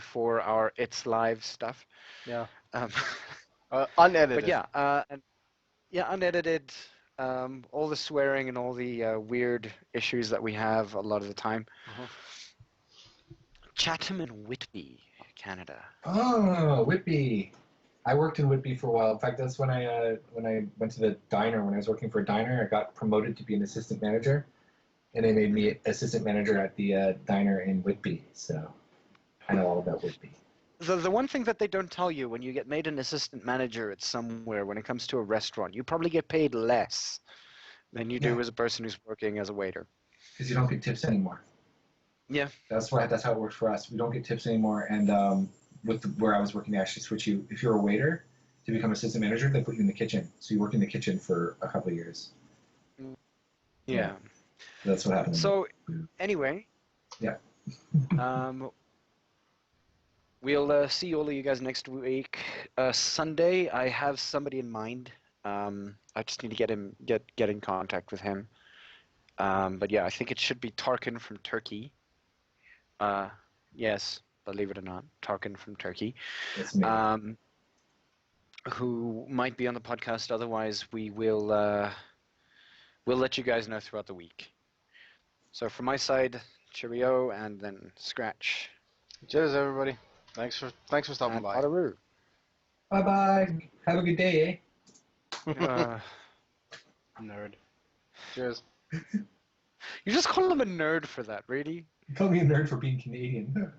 for our It's Live stuff. Yeah. Unedited. But yeah, unedited. All the swearing and all the weird issues that we have a lot of the time. Chatham and Whitby, Canada. Oh, Whitby. I worked in Whitby for a while. In fact, that's when I went to the diner. When I was working for a diner, I got promoted to be an assistant manager, and they made me assistant manager at the diner in Whitby. So I know all about Whitby. The one thing that they don't tell you when you get made an assistant manager at somewhere, when it comes to a restaurant, you probably get paid less than you do as a person who's working as a waiter. Because you don't get tips anymore. Yeah. That's how it works for us. We don't get tips anymore, and where I was working, they actually switch you. If you're a waiter, to become assistant manager, they put you in the kitchen. So you work in the kitchen for a couple of years. Yeah. That's what happened. So, anyway. Yeah. We'll see all of you guys next week. Sunday, I have somebody in mind. I just need to get in contact with him. But yeah, I think it should be Tarkin from Turkey. Yes, believe it or not, Tarkin from Turkey. That's me. Who might be on the podcast. Otherwise, we'll let you guys know throughout the week. So from my side, cheerio, and then scratch. Cheers, everybody. Thanks for stopping by. Potoroo. Bye-bye. Have a good day, Nerd. Cheers. You just call him a nerd for that, really? You call me a nerd for being Canadian.